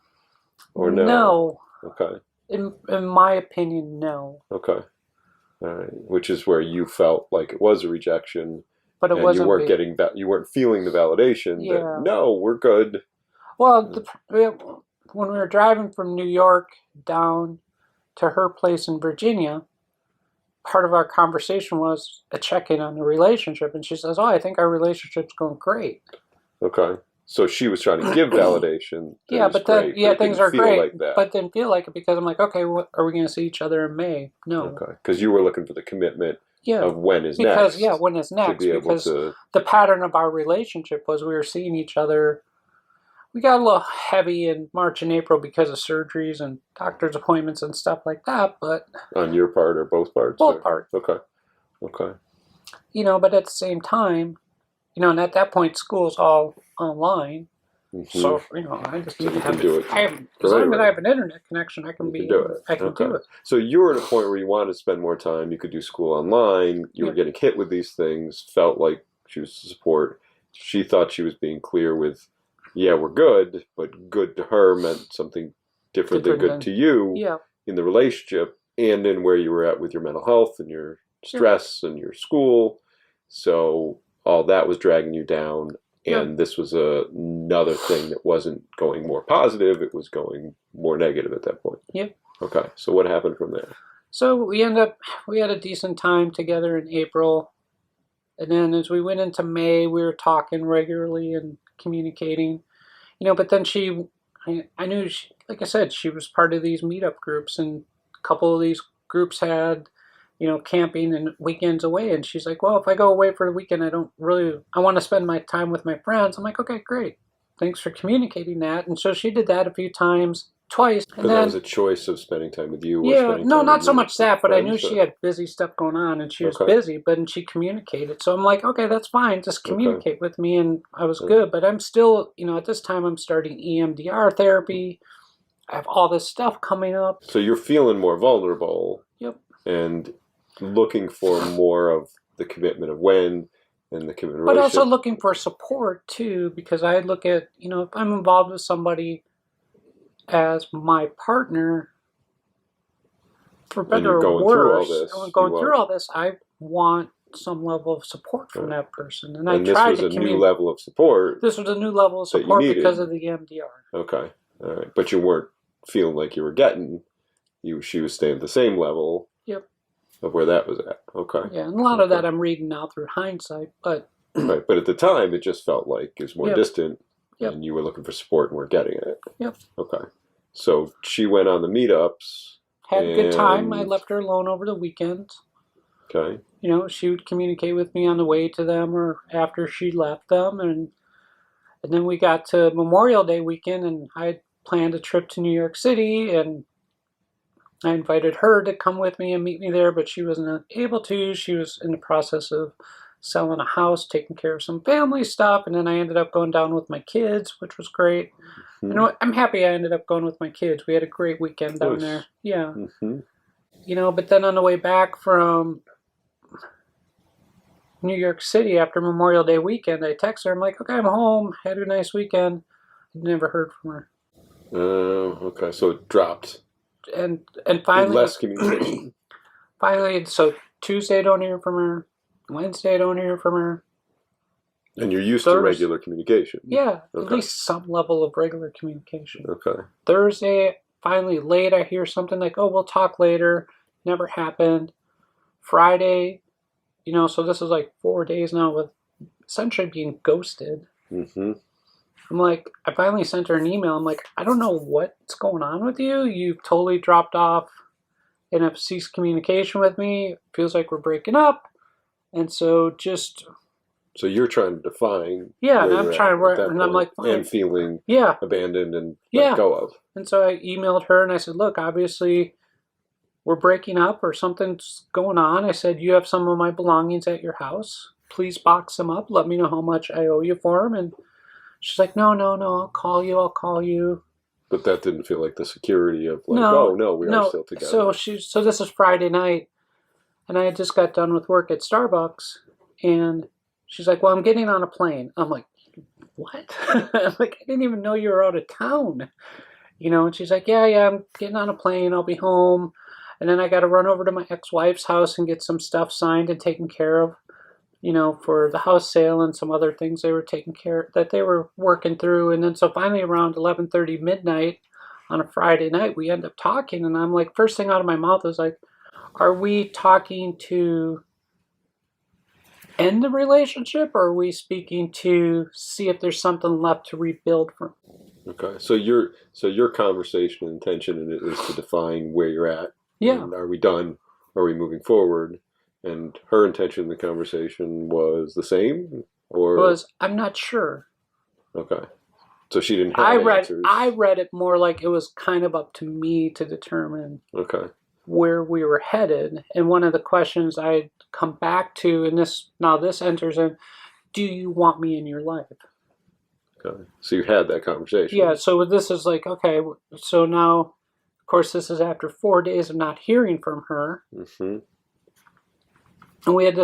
no? No. Okay. In my opinion, no. Okay. All right. Which is where you felt like it was a rejection, but it wasn't. You weren't getting that. You weren't feeling the validation. Yeah. That, no, we're good. Well, when we were driving from New York down to her place in Virginia, part of our conversation was a check-in on the relationship, and she says, "Oh, I think our relationship's going great." Okay, so she was trying to give validation. Things are great, like that. But didn't feel like it because I'm like, okay, are we going to see each other in May? No. Okay, because you were looking for the commitment of when is next. When is next? Because the pattern of our relationship was we were seeing each other. We got a little heavy in March and April because of surgeries and doctor's appointments and stuff like that, but... On your part or both parts? Both parts. Okay. But at the same time, and at that point, school's all online. Mm-hmm. So, I just need to have it. As long as I have an internet connection, I can do it. I can do it. So you were at a point where you wanted to spend more time. You could do school online. You were getting hit with these things. Felt like she was support. She thought she was being clear with, yeah, we're good, but good to her meant something different than good to you in the relationship, and in where you were at with your mental health and your stress and your school. So all that was dragging you down, and this was another thing that wasn't going more positive. It was going more negative at that point. Yep. Okay, so what happened from there? So we had a decent time together in April, and then as we went into May, we were talking regularly and communicating, but then I knew like I said, she was part of these meetup groups, and a couple of these groups had, camping and weekends away, and she's like, well, if I go away for the weekend, I want to spend my time with my friends. I'm like, okay, great. Thanks for communicating that. And so she did that a few times. Twice. But that was a choice of spending time with you. Not so much that, but I knew she had busy stuff going on, and she was busy, but she communicated. So I'm like, okay, that's fine. Just communicate with me, and I was good. But I'm still, at this time, I'm starting EMDR therapy. I have all this stuff coming up. So you're feeling more vulnerable. Yep. And looking for more of the commitment of when and the commitment. But also looking for support too, because I look at, if I'm involved with somebody as my partner, for better or worse, going through all this, I want some level of support from that person. And I tried to this was a new level of support. This was a new level of support because of the EMDR. Okay. All right. But you weren't feeling like you were getting, she was staying at the same level. Yep. of where that was at. Okay. Yeah, and a lot of that I'm reading now through hindsight, but right. But at the time, it just felt like it was more distant, Yep. and you were looking for support and weren't getting it. Yep. Okay. So she went on the meetups. Had a good time. I left her alone over the weekend. Okay. You know, she would communicate with me on the way to them or after she left them, and then we got to Memorial Day weekend, and I had planned a trip to New York City, and I invited her to come with me and meet me there, but she wasn't able to. She was in the process of selling a house, taking care of some family stuff, and then I ended up going down with my kids, which was great. Mm-hmm. You know, I'm happy I ended up going with my kids. We had a great weekend down there. Yeah. Mm-hmm. You know, but then on the way back from New York City after Memorial Day weekend, I texted her. I'm like, okay, I'm home. Had a nice weekend. Never heard from her. Okay, so it dropped. And finally, less communication. Finally, so Tuesday I don't hear from her. Wednesday I don't hear from her. And you're used to regular communication. Yeah, at least some level of regular communication. Okay. Thursday, finally late, I hear something like, oh, we'll talk later. Never happened. Friday, you know, so this is like 4 days now with essentially being ghosted. Mm-hmm. I'm like, I finally sent her an email. I'm like, I don't know what's going on with you. You've totally dropped off and have ceased communication with me. It feels like we're breaking up. And so just... So you're trying to define. Yeah, and I'm trying to work, and I'm like, fine. And feeling abandoned and let go of. And so I emailed her and I said, look, obviously we're breaking up or something's going on. I said, you have some of my belongings at your house. Please box them up. Let me know how much I owe you for them. And she's like, no, I'll call you. But that didn't feel like the security of like, we are still together. So this is Friday night, and I had just got done with work at Starbucks, and she's like, well, I'm getting on a plane. I'm like, what? I'm like, I didn't even know you were out of town. You know, and she's like, yeah, I'm getting on a plane. I'll be home. And then I got to run over to my ex-wife's house and get some stuff signed and taken care of, you know, for the house sale and some other things they were taking care of, that they were working through. And then so finally around 11:30 midnight on a Friday night, we end up talking. And I'm like, first thing out of my mouth was like, are we talking to end the relationship, or are we speaking to see if there's something left to rebuild from? Okay, so your conversation intention is to define where you're at. Yeah. And are we done? Are we moving forward? And her intention in the conversation was the same, or I'm not sure. Okay, so she didn't have answers. I read it more like it was kind of up to me to determine. Okay. Where we were headed. And one of the questions I come back to, and this enters in, do you want me in your life? Okay. So you had that conversation. Yeah, so this is like, okay, so now, of course, this is after 4 days of not hearing from her. Mm-hmm. And we had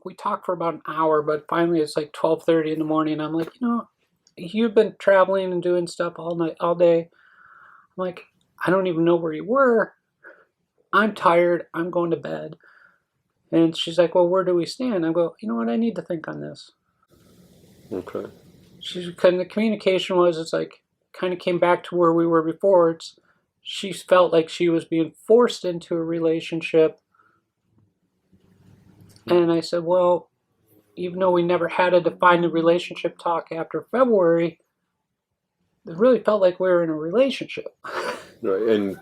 we talked for about an hour, but finally it's like 12:30 in the morning. And I'm like, you know, you've been traveling and doing stuff all night, all day. I'm like, I don't even know where you were. I'm tired. I'm going to bed. And she's like, well, where do we stand? I go, you know what? I need to think on this. Okay. The communication was, it's like, kind of came back to where we were before. She felt like she was being forced into a relationship. And I said, well, even though we never had a defined relationship talk after February, it really felt like we were in a relationship. Right. And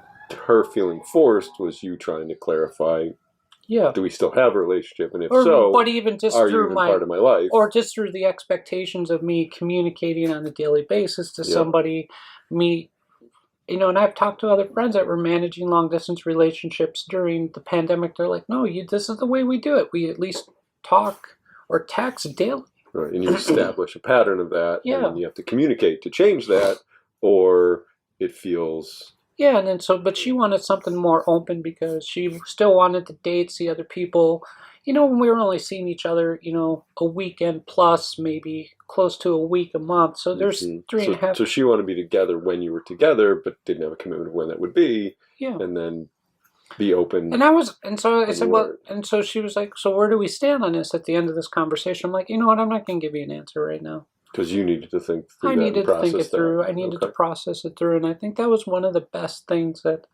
her feeling forced was you trying to clarify, do we still have a relationship? And if so, but even just are you even part of my life? Or just through the expectations of me communicating on a daily basis to somebody, you know, and I've talked to other friends that were managing long distance relationships during the pandemic. They're like, no, this is the way we do it. We at least talk or text daily. Right. And you establish a pattern of that. Yeah. And you have to communicate to change that, or it feels... Yeah, and then but she wanted something more open because she still wanted to date, see other people. You know, when we were only seeing each other, you know, a weekend plus, maybe close to a week a month. So there's 3.5. So she wanted to be together when you were together, but didn't have a commitment of when that would be. Yeah. And then be open. And so I said, well, and so she was like, so where do we stand on this at the end of this conversation? I'm like, you know what, I'm not going to give you an answer right now. Because you needed to think through I needed to think it through. I needed to process it through. And I think that was one of the best things that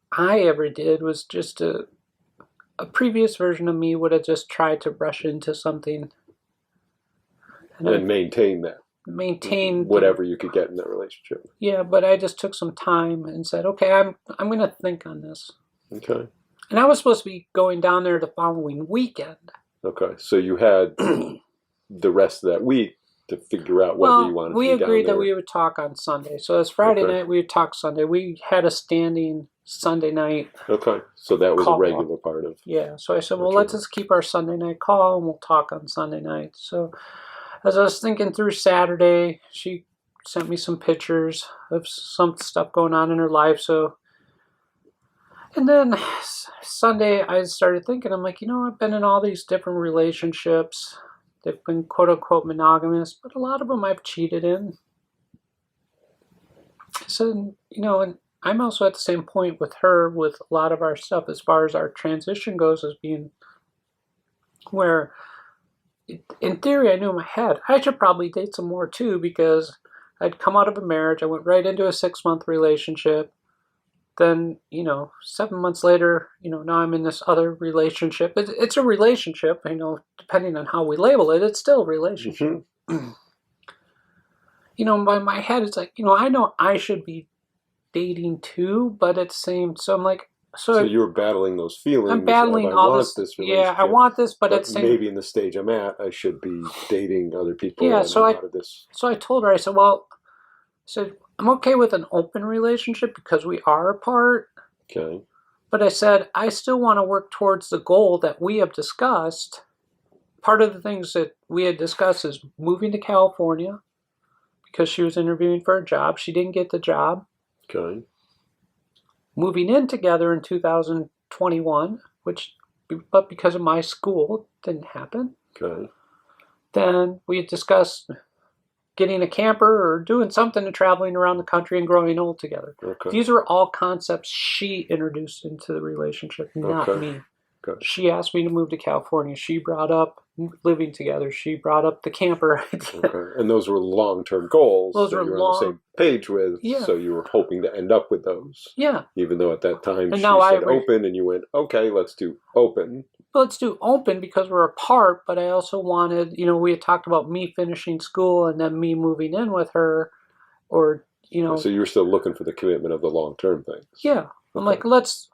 I ever did, was just to a previous version of me would have just tried to rush into something and maintain that. Maintain whatever you could get in that relationship. Yeah, but I just took some time and said, okay, I'm going to think on this. Okay. And I was supposed to be going down there the following weekend. Okay, so you had the rest of that week to figure out whether you wanted to be down there. We agreed that we would talk on Sunday. So it's Friday night, we would talk Sunday. We had a standing Sunday night. Okay, so that was call. A regular part of. Yeah, so I said, well, let's just keep our Sunday night call and we'll talk on Sunday night. So as I was thinking through Saturday, she sent me some pictures of some stuff going on in her life. So, and then Sunday, I started thinking, I'm like, I've been in all these different relationships. They've been quote unquote monogamous, but a lot of them I've cheated in. So, and I'm also at the same point with her with a lot of our stuff as far as our transition goes, as being where, in theory, I knew in my head, I should probably date some more too, because I'd come out of a marriage. I went right into a 6-month relationship. Then, 7 months later, now I'm in this other relationship. It's a relationship, depending on how we label it, it's still a relationship. Mm-hmm. By my head, it's like, I know I should be dating too, but it's same. So I'm like, so you were battling those feelings. I'm battling of, all this. Yeah, I want this, but it's maybe in the stage I'm at, I should be dating other people. Yeah, so I told her, I said, I'm okay with an open relationship because we are apart. Okay. But I said, I still want to work towards the goal that we have discussed. Part of the things that we had discussed is moving to California because she was interviewing for a job. She didn't get the job. Okay. Moving in together in 2021, but because of my school, didn't happen. Okay. Then we had discussed getting a camper or doing something and traveling around the country and growing old together. Okay. These are all concepts she introduced into the relationship, not me. Okay. She asked me to move to California. She brought up living together. She brought up the camper idea. Okay. And those were long-term goals. Those were you were on the same page with. Yeah. So you were hoping to end up with those. Yeah. Even though at that time she said open, and you went, okay, let's do open. Let's do open because we're apart, but I also wanted, we had talked about me finishing school and then me moving in with her, or, So you were still looking for the commitment of the long-term things. Yeah. I'm like, let's.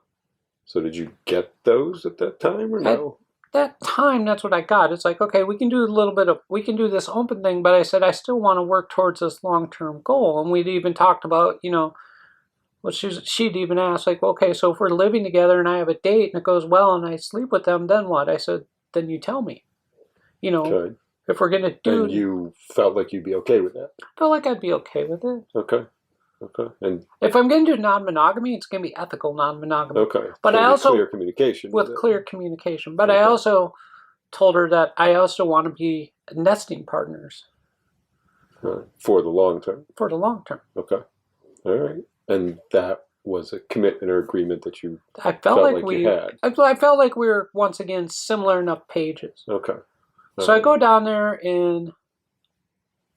So did you get those at that time or no? At that time, that's what I got. It's like, okay, we can do this open thing, but I said, I still want to work towards this long-term goal. And we'd even talked about, she'd even asked, like, okay, so if we're living together and I have a date and it goes well and I sleep with them, then what? I said, then you tell me, okay. If we're going to do. And you felt like you'd be okay with that? I felt like I'd be okay with it. Okay. And if I'm going to do non-monogamy, it's going to be ethical non-monogamy. Okay. But so I also clear communication. With clear communication. But I also told her that I also want to be nesting partners. For the long term. For the long term. Okay. All right. And that was a commitment or agreement that you felt like you had. I felt like we were once again similar enough pages. Okay. So I go down there in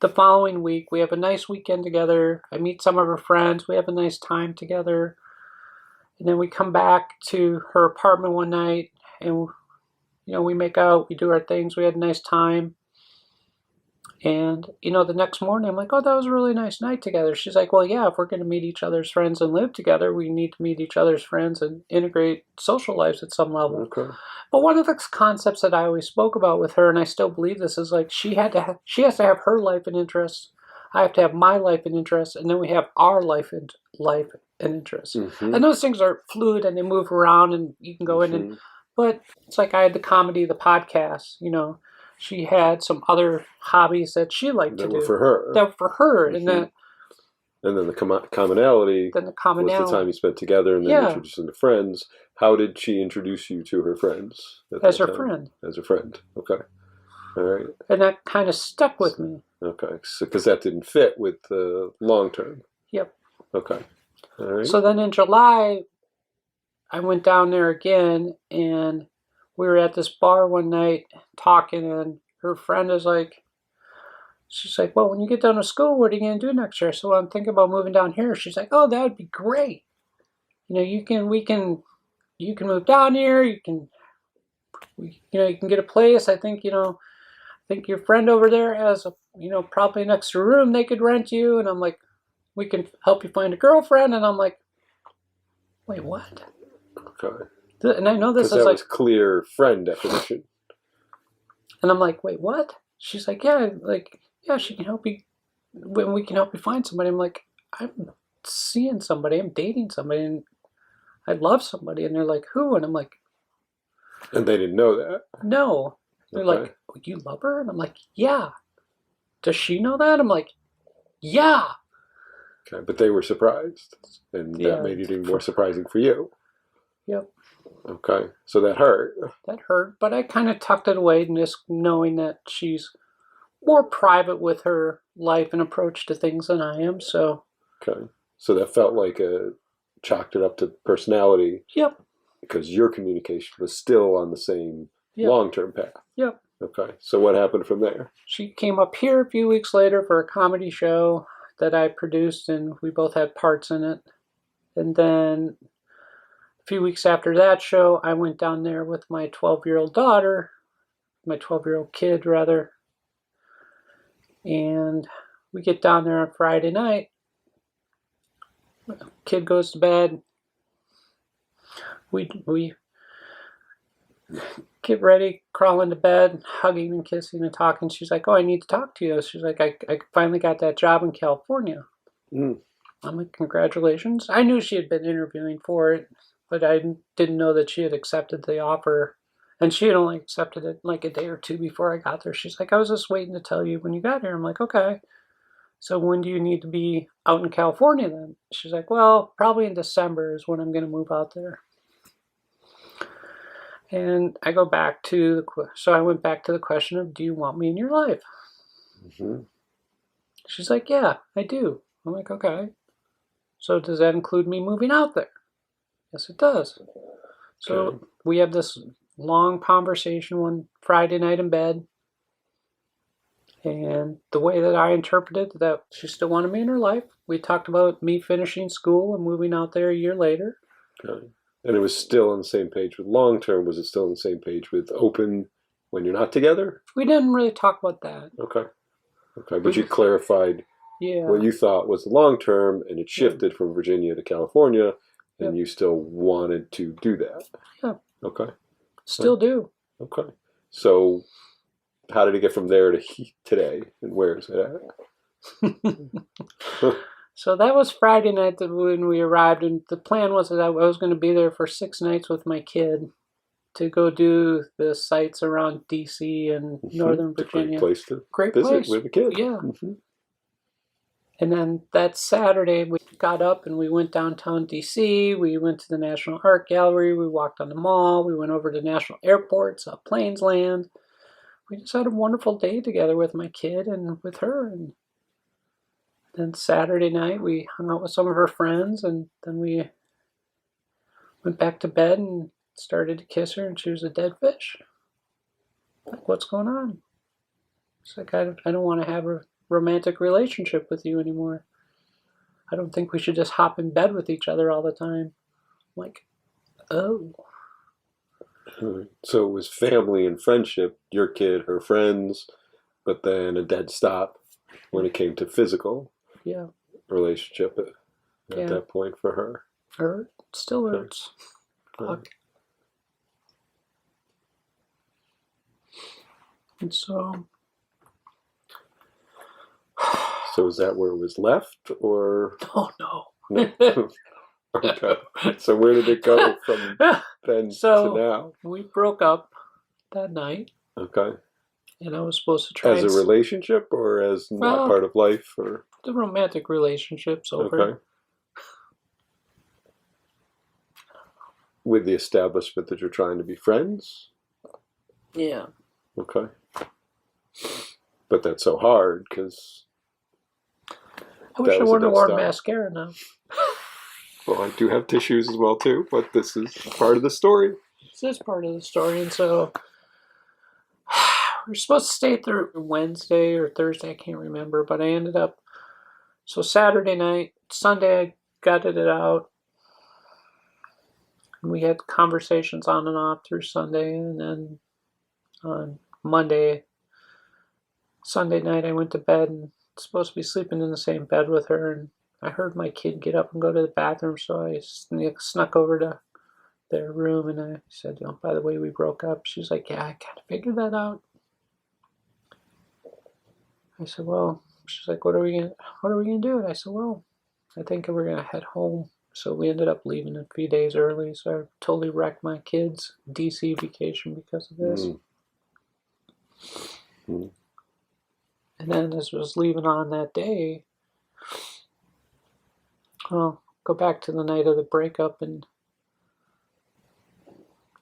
the following week. We have a nice weekend together. I meet some of her friends. We have a nice time together. And then we come back to her apartment one night and, we make out, we do our things. We had a nice time. And, the next morning I'm like, oh, that was a really nice night together. She's like, well, yeah, if we're going to meet each other's friends and live together, we need to meet each other's friends and integrate social lives at some level. Okay. But one of the concepts that I always spoke about with her, and I still believe this, is like she has to have her life and interests. I have to have my life and interests, and then we have our life and interests. Mm-hmm. And those things are fluid and they move around, and you can go in and. But it's like I had the comedy, the podcast, She had some other hobbies that she liked to do. That were for her. That were for her. Mm-hmm. And then the commonality was the time you spent together and then introducing the friends. How did she introduce you to her friends? As her friend. As a friend. Okay. All right. And that kind of stuck with me. Okay. Because that didn't fit with the long term. Yep. Okay. All right. So then in July, I went down there again and we were at this bar one night talking, and her friend is like, she's like, well, when you get done with school, what are you going to do next year? So I'm thinking about moving down here. She's like, oh, that would be great. You can move down here. You can you can get a place. I think your friend over there has probably an extra room they could rent you. And I'm like, we can help you find a girlfriend. And I'm like, wait, what? Okay. And I know this is that like was clear friend definition. And I'm like, wait, what? She's like, yeah, she can help you. When we can help you find somebody. I'm like, I'm seeing somebody. I'm dating somebody, and I love somebody. And they're like, who? And I'm like, and they didn't know that. No. They're like, you love her? And I'm like, yeah. Does she know that? I'm like, yeah. Okay, but they were surprised, and that made it even more surprising for you. Yep. Okay, so that hurt. That hurt, but I kind of tucked it away, just knowing that she's more private with her life and approach to things than I am. So. Okay, so that felt like chalked it up to personality. Yep. Because your communication was still on the same long-term path. Yep. Okay, so what happened from there? She came up here a few weeks later for a comedy show that I produced, and we both had parts in it. And then a few weeks after that show, I went down there with my 12-year-old daughter, my 12-year-old kid, rather. And we get down there on Friday night. Kid goes to bed. We get ready, crawl into bed, hugging and kissing and talking. She's like, oh, I need to talk to you. She's like, I finally got that job in California. I'm like, congratulations. I knew she had been interviewing for it, but I didn't know that she had accepted the offer. And she had only accepted it like a day or two before I got there. She's like, I was just waiting to tell you when you got here. I'm like, okay. So when do you need to be out in California then? She's like, well, probably in December is when I'm going to move out there. And I go back to I went back to the question of, do you want me in your life? Mm-hmm. She's like, yeah, I do. I'm like, okay. So does that include me moving out there? Yes, it does. So we have this long conversation one Friday night in bed. And the way that I interpreted that she still wanted me in her life. We talked about me finishing school and moving out there a year later. Okay. And it was still on the same page with long term. Was it still on the same page with open when you're not together? We didn't really talk about that. Okay. But you clarified what you thought was the long term, and it shifted from Virginia to California, and you still wanted to do that. Yeah. Okay. Still do. Okay. So how did it get from there to today, and where is it at? So that was Friday night when we arrived, and the plan was that I was going to be there for 6 nights with my kid to go do the sites around D.C. and Northern Virginia. It's a great place to visit with a kid. Yeah. Mm-hmm. And then that Saturday, we got up and we went downtown D.C. We went to the National Art Gallery. We walked on the mall. We went over to National Airport, saw planes land. We just had a wonderful day together with my kid and with her. And then Saturday night, we hung out with some of her friends, and then we went back to bed and started to kiss her, and she was a dead fish. Like, what's going on? She's like, I don't want to have a romantic relationship with you anymore. I don't think we should just hop in bed with each other all the time. I'm like, oh. So it was family and friendship, your kid, her friends, but then a dead stop when it came to physical relationship at that point for her. Hurt. Still hurts. Fuck. And so... So is that where it was left, or? Oh, no. No. Okay. So where did it go from then to now? We broke up that night. Okay. And I was supposed to try as a relationship, or as not part of life, or the romantic relationship's over. Okay. With the establishment that you're trying to be friends? Yeah. Okay. But that's so hard because I wish I wouldn't have worn mascara now. Well, I do have tissues as well too, but this is part of the story. This is part of the story, and so we were supposed to stay through Wednesday or Thursday, I can't remember, but I ended up, so Saturday night, Sunday I gutted it out. We had conversations on and off through Sunday, and then on Monday. Sunday night, I went to bed and supposed to be sleeping in the same bed with her, and I heard my kid get up and go to the bathroom, so I snuck over to their room and I said, by the way, we broke up. She's like, yeah, I kind of figured that out. I said, well, she's like, what are we gonna do? And I said, well, I think we're gonna head home. So we ended up leaving a few days early. So I totally wrecked my kids' DC vacation because of this. Mm. And then as I was leaving on that day, well, go back to the night of the breakup, and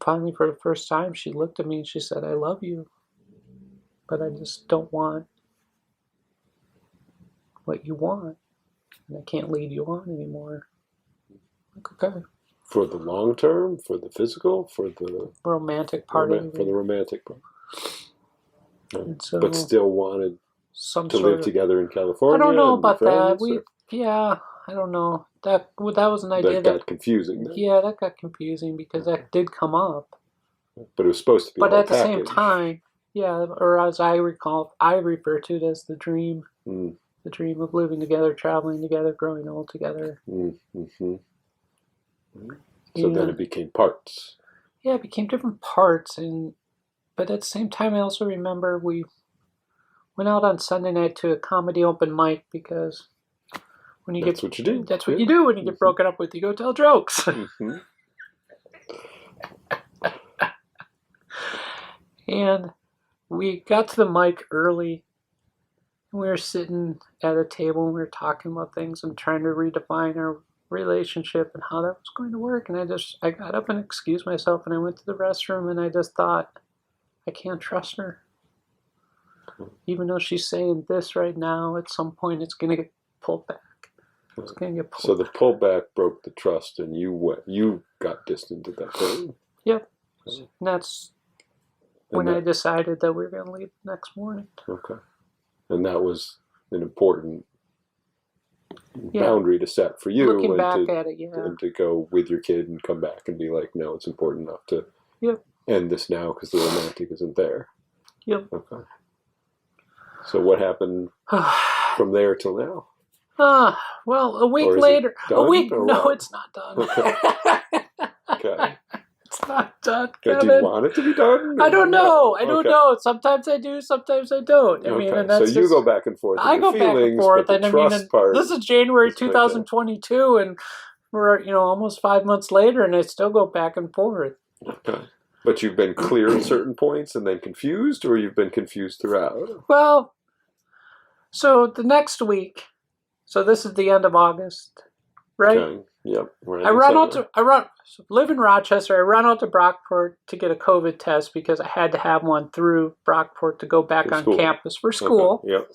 finally for the first time she looked at me and she said, I love you, but I just don't want what you want, and I can't lead you on anymore. Like, okay. For the long term, for the physical, for the romantic part of it. For the romantic part. So, but still wanted to live together in California. I don't know about that. I don't know. That was an idea that got confusing. Then. Yeah, that got confusing because that did come up. But it was supposed to be. But at the same time, or as I recall, I refer to it as the dream. The dream of living together, traveling together, growing old together. Mm-hmm. So then it became parts. Yeah, it became different parts, but at the same time, I also remember we went out on Sunday night to a comedy open mic because when that's what you do. That's what you do when you get broken up with. You go tell jokes. Mm-hmm. And we got to the mic early. We were sitting at a table and we were talking about things and trying to redefine our relationship and how that was going to work. And I got up and excused myself and I went to the restroom and I just thought, I can't trust her. Even though she's saying this right now, at some point it's going to get pulled back. It's going to get pulled back. So the pullback broke the trust and you got distant at that point. Yep. And that's when I decided that we were going to leave the next morning. Okay. And that was an important boundary to set for you. Looking back at it, and to go with your kid and come back and be like, no, it's important enough to end this now because the romantic isn't there. Yep. Okay. So what happened from there till now? Well, a week later. A week? No, it's not done. Okay. It's not done, Kevin. Do you want it to be done? I don't know. I don't know. Sometimes I do, sometimes I don't. I mean, and that's so you go back and forth. I go back and forth, and I mean, this is January 2022, and we're almost 5 months later, and I still go back and forth. Okay. But you've been clear at certain points and then confused, or you've been confused throughout? Well, so the next week, so this is the end of August, right? Okay. Yep. I live in Rochester. I run out to Brockport to get a COVID test because I had to have one through Brockport to go back on campus for school. Okay. Yep.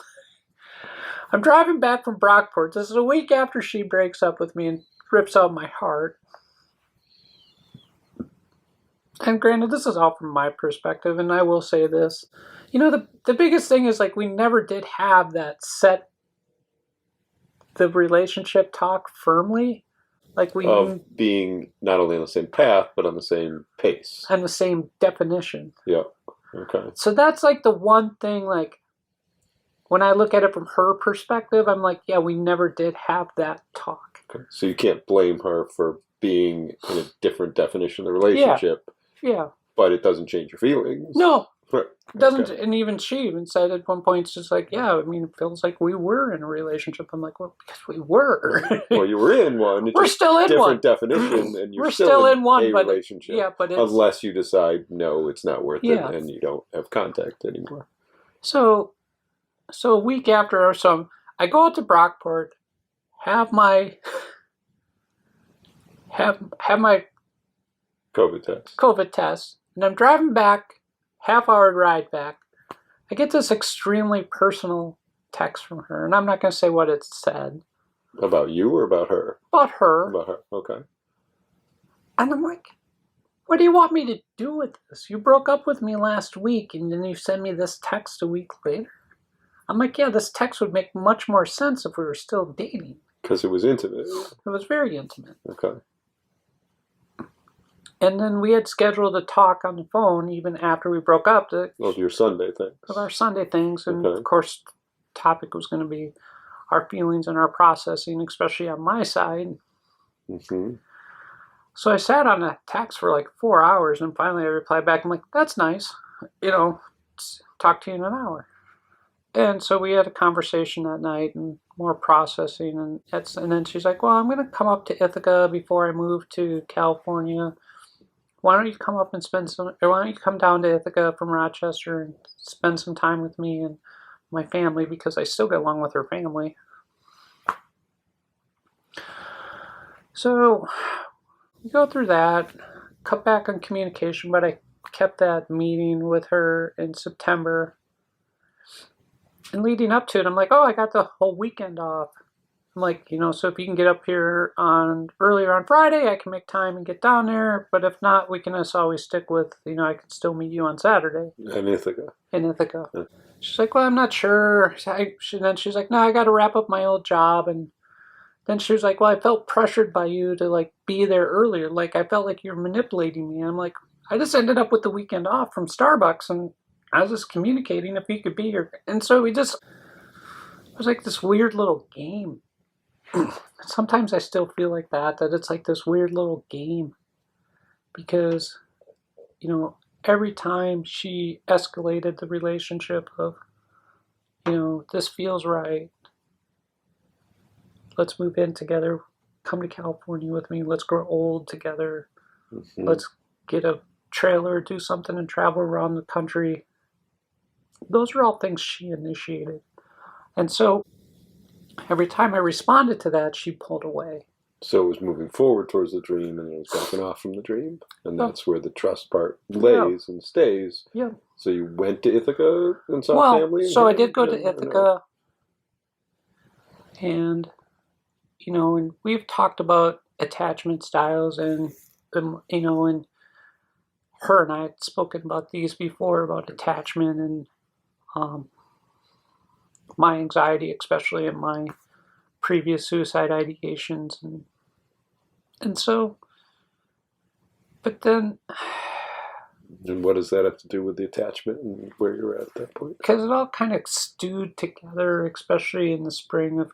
I'm driving back from Brockport. This is a week after she breaks up with me and rips out my heart. And granted, this is all from my perspective, and I will say this. The biggest thing is, we never did have that set the relationship talk firmly. Of being not only on the same path, but on the same pace. And the same definition. Yeah. Okay. So that's the one thing, when I look at it from her perspective, I'm like, yeah, we never did have that talk. Okay. So you can't blame her for being in a different definition of the relationship. Yeah. But it doesn't change your feelings. No. Right. It doesn't, and she even said at one point, it's just yeah, I mean, it feels like we were in a relationship. I'm like, well, because we were. Well, you were in one. We're still in one. Different definition, and you're we're still in one relationship. Yeah, but unless you decide, no, it's not worth it, and you don't have contact anymore. So a week after or so, I go out to Brockport, have my COVID test, and I'm driving back, half-hour ride back. I get this extremely personal text from her, and I'm not going to say what it said. About you or about her? About her. About her, okay. And I'm like, what do you want me to do with this? You broke up with me last week, and then you send me this text a week later? I'm like, yeah, this text would make much more sense if we were still dating. Because it was intimate. It was very intimate. Okay. And then we had scheduled a talk on the phone even after we broke up. Of your Sunday things. Of our Sunday things. And Okay. of course, the topic was going to be our feelings and our processing, especially on my side. Mm-hmm. So I sat on a text for like 4 hours, and finally I replied back. I'm like, that's nice. Talk to you in an hour. And so we had a conversation that night and more processing. And then she's like, well, I'm going to come up to Ithaca before I move to California. Why don't you come up and why don't you come down to Ithaca from Rochester and spend some time with me and my family, because I still get along with her family. So we go through that, cut back on communication, but I kept that meeting with her in September. And leading up to it, I'm like, oh, I got the whole weekend off. I'm like, so if you can get up here earlier on Friday, I can make time and get down there. But if not, we can just always stick with, I can still meet you on Saturday. In Ithaca. Yeah. She's like, well, I'm not sure. Then she's like, no, I got to wrap up my old job. And then she was like, well, I felt pressured by you to like be there earlier. Like, I felt like you're manipulating me. I'm like, I just ended up with the weekend off from Starbucks, and I was just communicating if you could be here. And so it was like this weird little game. Sometimes I still feel like that it's like this weird little game, because, every time she escalated the relationship of, this feels right. Let's move in together. Come to California with me. Let's grow old together. Mm-hmm. Let's get a trailer, do something, and travel around the country. Those are all things she initiated. And so every time I responded to that, she pulled away. So it was moving forward towards the dream, and it was backing off from the dream. And that's where the trust part lays and stays. Yeah. So you went to Ithaca and saw family? So I did go to Ithaca. And, and we've talked about attachment styles, and her and I had spoken about these before, about attachment and my anxiety, especially in my previous suicide ideations. And so, but then... And what does that have to do with the attachment and where you're at that point? Because it all kind of stewed together, especially in the spring of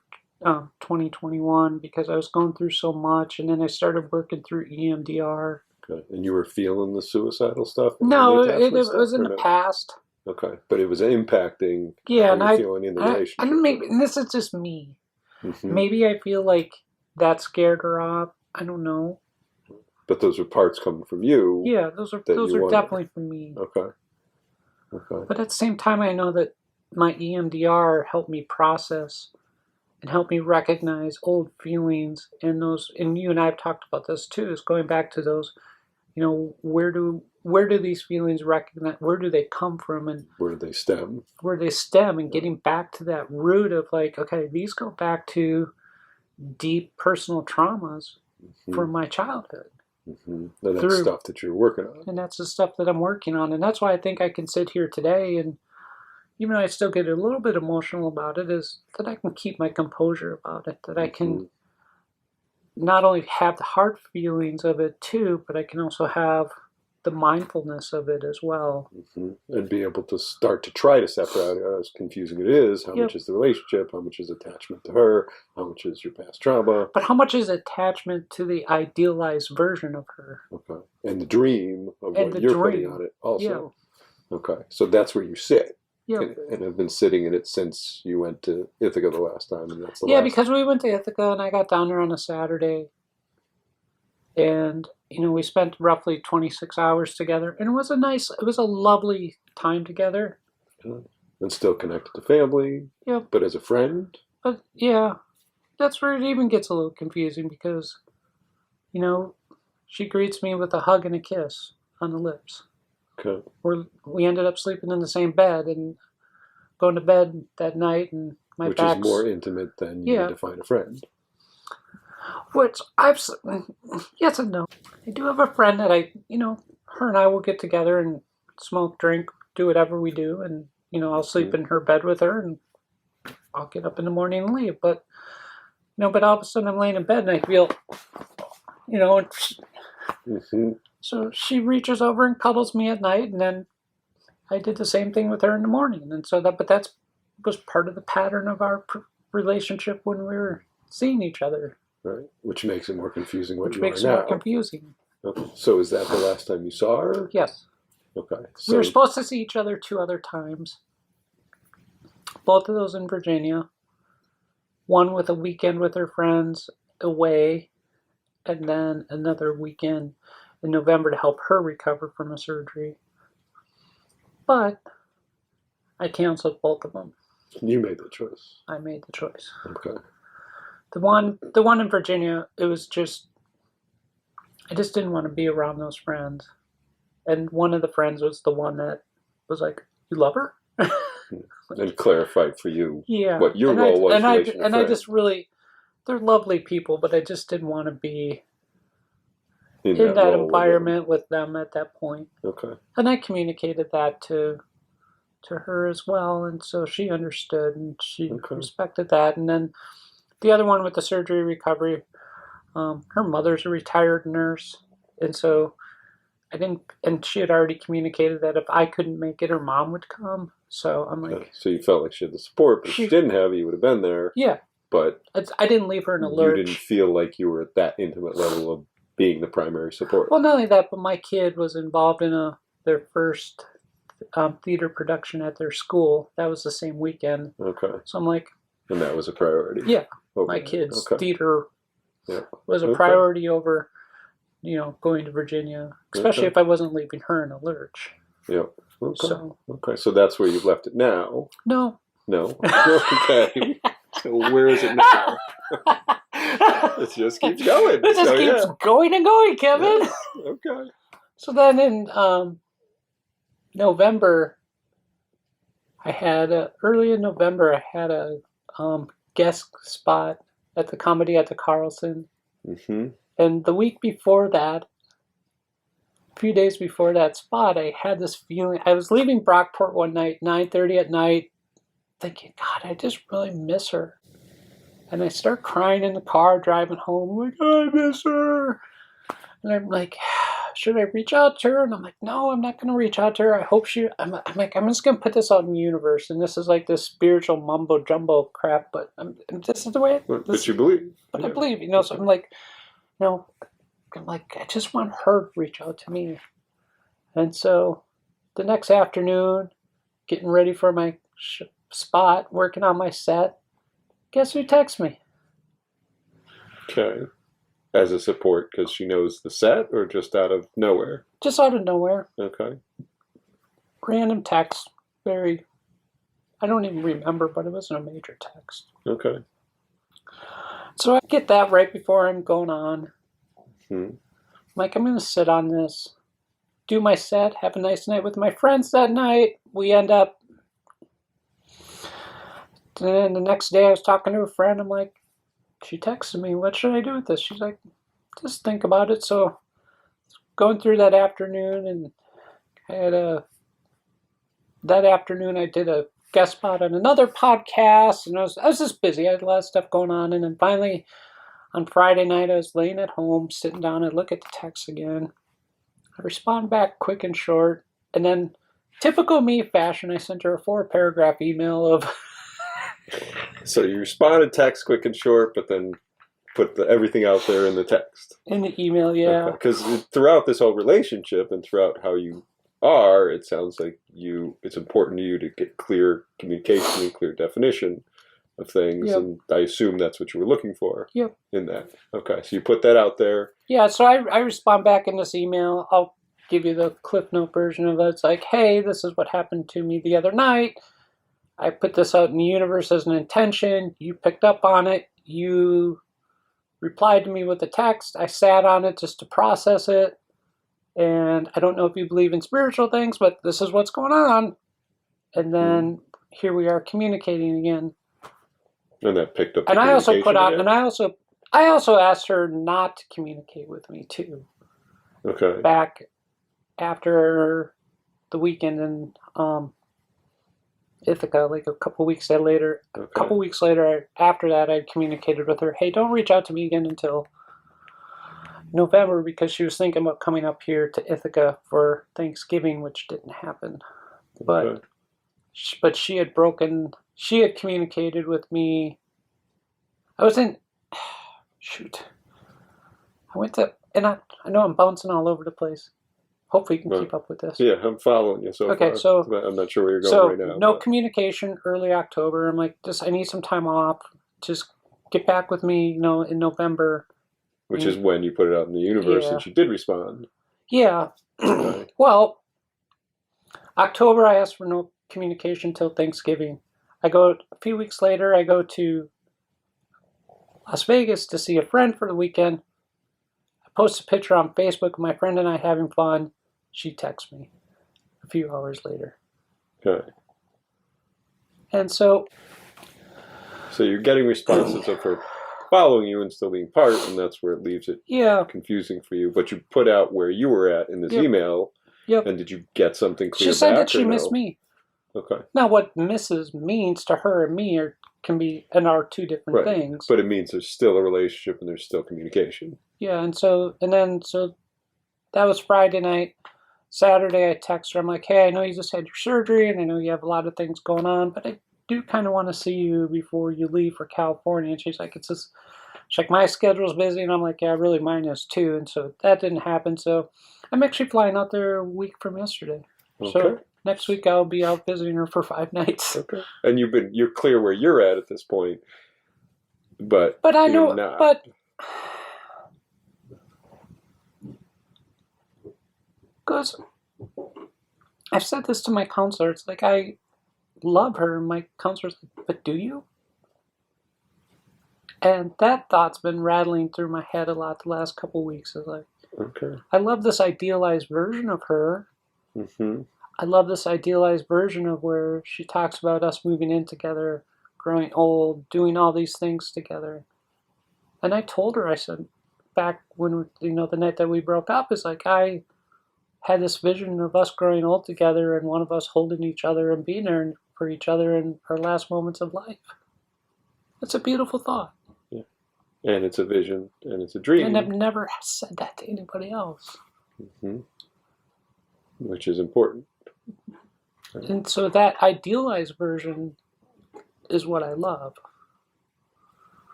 2021, because I was going through so much, and then I started working through EMDR. Okay. And you were feeling the suicidal stuff? No, it was in the past. Okay, but it was impacting how you're feeling in the relationship. And this is just me. Mm-hmm. Maybe I feel like that scared her off. I don't know. But those are parts coming from you. Yeah, those are definitely from me. Okay. But at the same time, I know that my EMDR helped me process and helped me recognize old feelings, and you and I have talked about this too, is going back to those, where do these feelings recognize, where do they come from, and where do they stem? And getting back to that root of like, okay, these go back to deep personal traumas from my childhood. Mm-hmm. And that's stuff that you're working on. And that's the stuff that I'm working on. And that's why I think I can sit here today, and even though I still get a little bit emotional about it, is that I can keep my composure about it, that I can not only have the hard feelings of it too, but I can also have the mindfulness of it as well. Mm-hmm. And be able to start to try to separate, as confusing it is, how much is the relationship, how much is attachment to her, how much is your past trauma. But how much is attachment to the idealized version of her. Okay. And the dream of what you're putting on it also. Yeah. Okay. So that's where you sit. Yeah. And I've been sitting in it since you went to Ithaca the last time. And that's the last because we went to Ithaca, and I got down there on a Saturday. And, we spent roughly 26 hours together. And it was a lovely time together. And still connected to family. Yeah. But as a friend. But, that's where it even gets a little confusing, because, she greets me with a hug and a kiss on the lips. Okay. We ended up sleeping in the same bed and going to bed that night, and which is more intimate than you define a friend. Which yes and no. I do have a friend that her and I will get together and smoke, drink, do whatever we do, and I'll sleep in her bed with her, and I'll get up in the morning and leave. But but all of a sudden I'm laying in bed and I feel, So she reaches over and cuddles me at night, and then I did the same thing with her in the morning. And so that was part of the pattern of our relationship when we were seeing each other. Right, which makes it more confusing which makes it more confusing. Okay. So is that the last time you saw her? Yes. Okay. So we were supposed to see each other 2 other times. Both of those in Virginia. One with a weekend with her friends away, and then another weekend in November to help her recover from a surgery. But I canceled both of them. You made the choice. I made the choice. Okay. The one in Virginia, it was just, I just didn't want to be around those friends. And one of the friends was the one that was like, "You love her?" And clarified for you what your and role was. I just really, they're lovely people, but I just didn't want to be in that environment with them at that point. Okay. And I communicated that to her as well, and so she understood and she respected that. And then the other one with the surgery recovery, her mother's a retired nurse, and so I didn't, and she had already communicated that if I couldn't make it, her mom would come. So I'm like, so you felt like she had the support, but if she didn't have it, you would have been there. Yeah, but I didn't leave her in a lurch. You didn't feel like you were at that intimate level of being the primary support. Well, not only that, but my kid was involved in their first theater production at their school. That was the same weekend. Okay. So I'm like, and that was a priority. Yeah, my kid's theater was a priority over, going to Virginia, especially if I wasn't leaving her in a lurch. Yeah. Okay. So that's where you've left it now. No. Okay. So where is it now? It just keeps going. It just keeps going and going, Kevin. Yeah. Okay. So then in November, early in November, I had a guest spot at the Comedy at the Carlson. Mm-hmm. And the week before that, a few days before that spot, I had this feeling. I was leaving Brockport one night, 9:30 at night, thinking, God, I just really miss her. And I start crying in the car driving home. I'm like, I miss her. And I'm like, should I reach out to her? And I'm like, no, I'm not going to reach out to her. I hope I'm like, I'm just going to put this out in the universe. And this is like this spiritual mumbo jumbo crap, but this is the way But you believe. But I believe, so I'm like, I just want her to reach out to me. And so the next afternoon, getting ready for my spot, working on my set, guess who texts me? Okay. As a support, because she knows the set, or just out of nowhere? Just out of nowhere. Okay. Random text. I don't even remember, but it wasn't a major text. Okay. So I get that right before I'm going on. Hmm. I'm going to sit on this, do my set, have a nice night with my friends that night. We end up, and the next day I was talking to a friend. I'm like, she texted me, what should I do with this? She's like, just think about it. So going through that afternoon, and that afternoon I did a guest spot on another podcast, and I was just busy. I had a lot of stuff going on, and then finally on Friday night I was laying at home, sitting down, and look at the text again. I respond back quick and short, and then typical me fashion, I sent her a 4-paragraph email of So you responded text quick and short, but then put everything out there in the text. In the email, yeah. Because throughout this whole relationship and throughout how you are, it sounds like it's important to you to get clear communication and clear definition of things. Yep. And I assume that's what you were looking for. Yep. In that. Okay, so you put that out there. Yeah, so I respond back in this email. I'll give you the Cliff Note version of it. It's like, hey, this is what happened to me the other night. I put this out in the universe as an intention. You picked up on it. You replied to me with a text. I sat on it just to process it. And I don't know if you believe in spiritual things, but this is what's going on. And then here we are communicating again. And that picked up. And I also put out, and I also asked her not to communicate with me too. Okay. Back after the weekend in Ithaca, like a couple weeks later. Okay. A couple weeks later, after that, I communicated with her, hey, don't reach out to me again until November because she was thinking about coming up here to Ithaca for Thanksgiving, which didn't happen. Okay. But she had communicated with me. I was in, shoot. I know I'm bouncing all over the place. Hopefully you can keep up with this. Yeah, I'm following you so far. Okay, so I'm not sure where you're going right now. No communication early October. I'm like, I need some time off. Just get back with me, in November. Which is when you put it out in the universe and she did respond. Yeah. Okay. Well, October I asked for no communication till Thanksgiving. A few weeks later, I go to Las Vegas to see a friend for the weekend. I post a picture on Facebook of my friend and I having fun. She texts me a few hours later. Okay. And so you're getting responses of her following you and still being part, and that's where it leaves it confusing for you. But you put out where you were at in this email, and did you get something clear back? She said that she missed me. Okay. Now, what misses means to her and me are two different things. But it means there's still a relationship and there's still communication. Yeah, so that was Friday night. Saturday, I text her. I'm like, hey, I know you just had your surgery, and I know you have a lot of things going on, but I do kind of want to see you before you leave for California. And she's like, she's like, my schedule's busy, and I'm like, yeah, really, mine is too. And so that didn't happen. So I'm actually flying out there a week from yesterday. Okay. So next week I'll be out visiting her for 5 nights. Okay. And you're clear where you're at this point, but I know, not. but because I've said this to my counselor, it's like I love her, and my counselor's like, but do you? And that thought's been rattling through my head a lot the last couple of weeks. It's like, okay, I love this idealized version of her. Mm-hmm. I love this idealized version of where she talks about us moving in together, growing old, doing all these things together. And I told her, I said, back when, the night that we broke up, is like, I had this vision of us growing old together and one of us holding each other and being there for each other in our last moments of life. It's a beautiful thought. Yeah. And it's a vision and it's a dream. And I've never said that to anybody else. Mm-hmm. Which is important. And so that idealized version is what I love.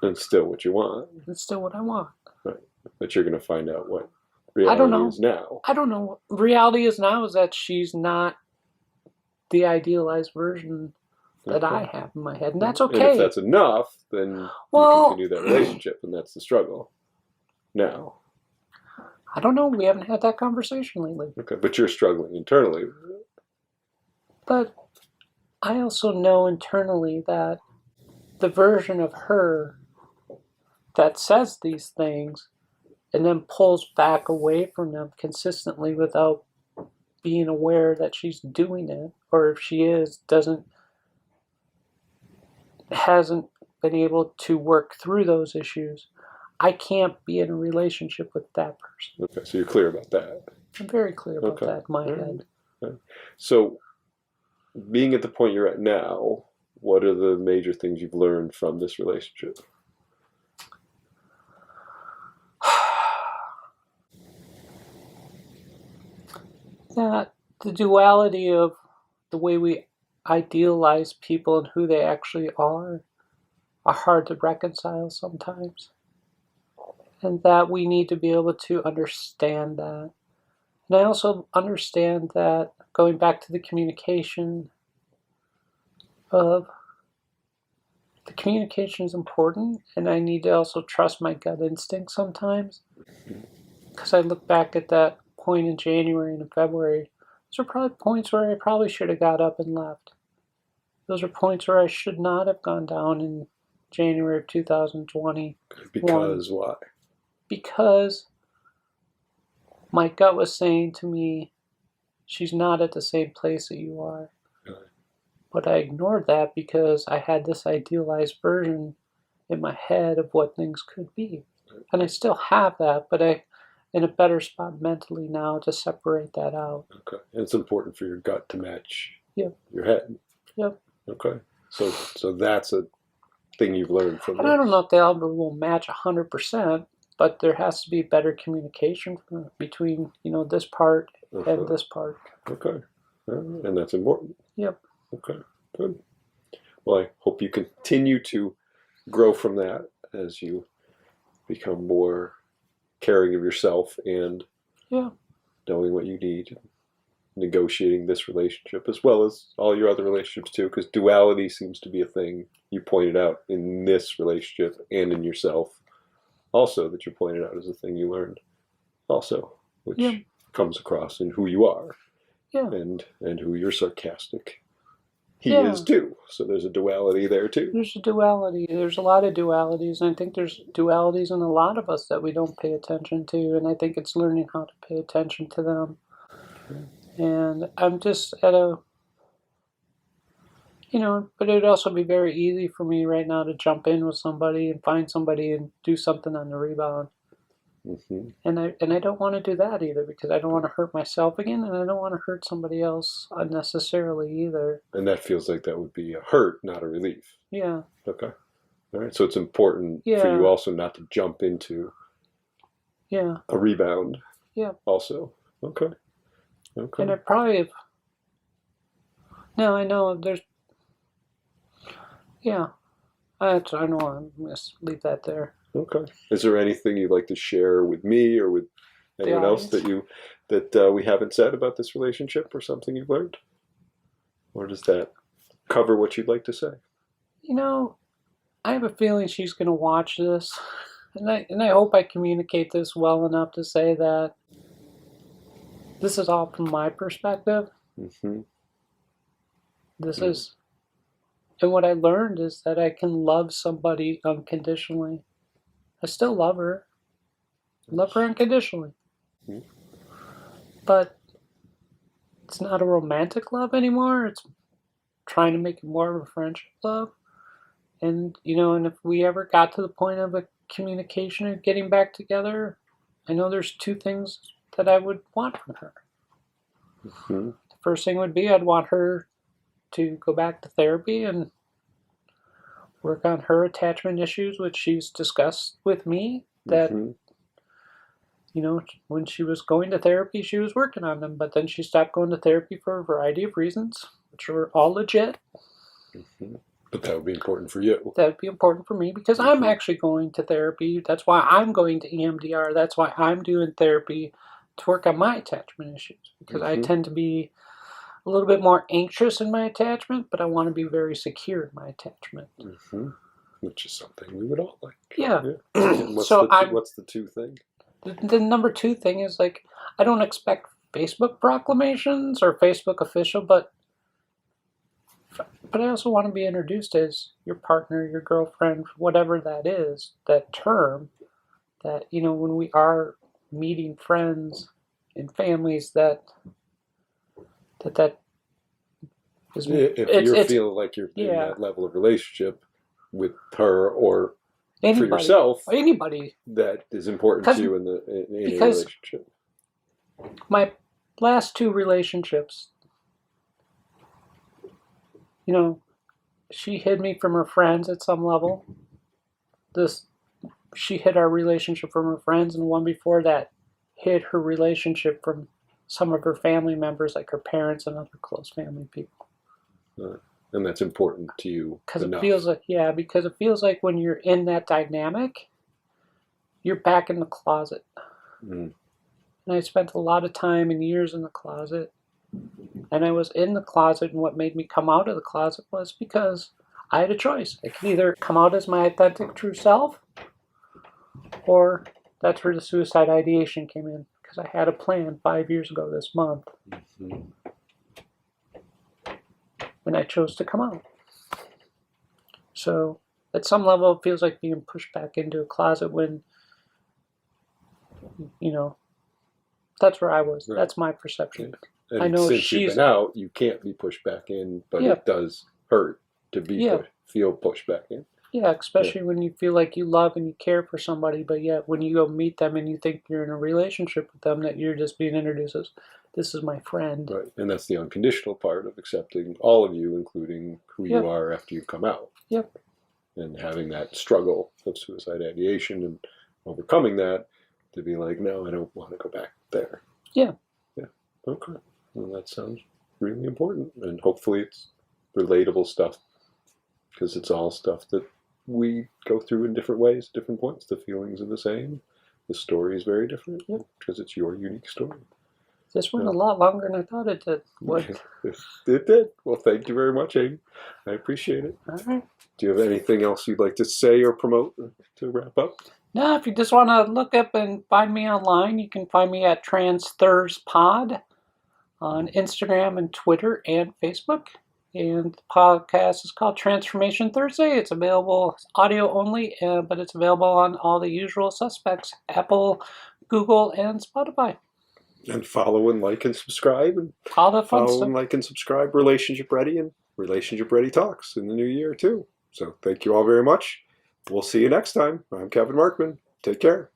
And still what you want. It's still what I want. Right. But you're going to find out what reality is now. I don't know. Reality is now is that she's not the idealized version that I have in my head. And that's okay. And if that's enough, then you continue that relationship, and that's the struggle. Now. I don't know. We haven't had that conversation lately. Okay, but you're struggling internally. But I also know internally that the version of her that says these things and then pulls back away from them consistently without being aware that she's doing it, or if she hasn't been able to work through those issues, I can't be in a relationship with that person. Okay, so you're clear about that. I'm very clear about that in my head. Okay. So, being at the point you're at now, what are the major things you've learned from this relationship? That the duality of the way we idealize people and who they actually are hard to reconcile sometimes. And that we need to be able to understand that. And I also understand that, going back to the communication is important, and I need to also trust my gut instinct sometimes. Because I look back at that point in January and in February, those are probably points where I probably should have got up and left. Those are points where I should not have gone down in January of 2020. Because why? Because my gut was saying to me, she's not at the same place that you are. Right. But I ignored that because I had this idealized version in my head of what things could be. Right. And I still have that, but I'm in a better spot mentally now to separate that out. Okay. And it's important for your gut to match your head. Yep. Okay. So that's a thing you've learned from this. I don't know if the album will match 100%, but there has to be better communication between, this part and this part. Okay. And that's important. Yep. Okay, good. Well, I hope you continue to grow from that as you become more caring of yourself and knowing what you need, negotiating this relationship as well as all your other relationships too, because duality seems to be a thing you pointed out in this relationship and in yourself also, that you pointed out as a thing you learned also, which comes across in who you are and who you're sarcastic. He is too. So there's a duality there too. There's a duality. There's a lot of dualities. And I think there's dualities in a lot of us that we don't pay attention to. And I think it's learning how to pay attention to them. And I'm just at a, but it'd also be very easy for me right now to jump in with somebody and find somebody and do something on the rebound. Mm-hmm. And I don't want to do that either, because I don't want to hurt myself again, and I don't want to hurt somebody else unnecessarily either. And that feels like that would be a hurt, not a relief. Yeah. Okay. All right. So it's important for you also not to jump into a rebound. Yeah. Also. Okay. Okay. And I probably have... No, I know there's... Yeah. I know. I'm going to leave that there. Okay. Is there anything you'd like to share with me or with anyone else that we haven't said about this relationship, or something you've learned? Or does that cover what you'd like to say? I have a feeling she's going to watch this, and I hope I communicate this well enough to say that this is all from my perspective. Mm-hmm. This is, and what I learned is that I can love somebody unconditionally. I still love her. Love her unconditionally. Mm-hmm. But it's not a romantic love anymore. It's trying to make it more of a friendship love. And, and if we ever got to the point of a communication or getting back together, I know there's two things that I would want from her. Mm-hmm. The first thing would be I'd want her to go back to therapy and work on her attachment issues, which she's discussed with me, that, when she was going to therapy, she was working on them, but then she stopped going to therapy for a variety of reasons, which are all legit. Mm-hmm. But that would be important for you. That would be important for me, because I'm actually going to therapy. That's why I'm going to EMDR. That's why I'm doing therapy, to work on my attachment issues, because I tend to be a little bit more anxious in my attachment, but I want to be very secure in my attachment. Mm-hmm. Which is something we would all like. Yeah. What's the two thing? The number two thing is, I don't expect Facebook proclamations or Facebook official, but I also want to be introduced as your partner, your girlfriend, whatever that is, that term, that, when we are meeting friends and families, that is... If you feel like you're in that level of relationship with her or anybody, for yourself, anybody, that is important to you in a relationship. My last two relationships, she hid me from her friends at some level. She hid our relationship from her friends, and the one before that hid her relationship from some of her family members, like her parents and other close family people. And that's important to you. Because it feels like when you're in that dynamic, you're back in the closet. Mm. And I spent a lot of time and years in the closet. And I was in the closet, and what made me come out of the closet was because I had a choice. I could either come out as my authentic true self, or that's where the suicide ideation came in, because I had a plan 5 years ago this month. Mm-hmm. And I chose to come out. So at some level, it feels like being pushed back into a closet when, that's where I was. Right. That's my perception. And I know since you've been out, you can't be pushed back in, but it does hurt to be feel pushed back in. Yeah, especially when you feel like you love and you care for somebody, but yet when you go meet them and you think you're in a relationship with them, that you're just being introduced as, this is my friend. Right, and that's the unconditional part of accepting all of you, including who you are after you've come out. Yep. And having that struggle of suicide ideation and overcoming that to be like, no, I don't want to go back there. Yeah. Yeah. Okay. Well, that sounds really important, and hopefully it's relatable stuff, because it's all stuff that we go through in different ways, different points. The feelings are the same. The story is very different because it's your unique story. This went a lot longer than I thought it did. What? It did. Well, thank you very much, Amy. I appreciate it. All right. Do you have anything else you'd like to say or promote to wrap up? No, if you just want to look up and find me online, you can find me at TransThursPod on Instagram and Twitter and Facebook. And the podcast is called Transformation Thursday. It's available audio only, but it's available on all the usual suspects: Apple, Google, and Spotify. And follow and like and subscribe. And all the fun follow stuff. and like and subscribe Relationship Ready and Relationship Ready Talks in the new year too. So thank you all very much. We'll see you next time. I'm Kevin Markman. Take care.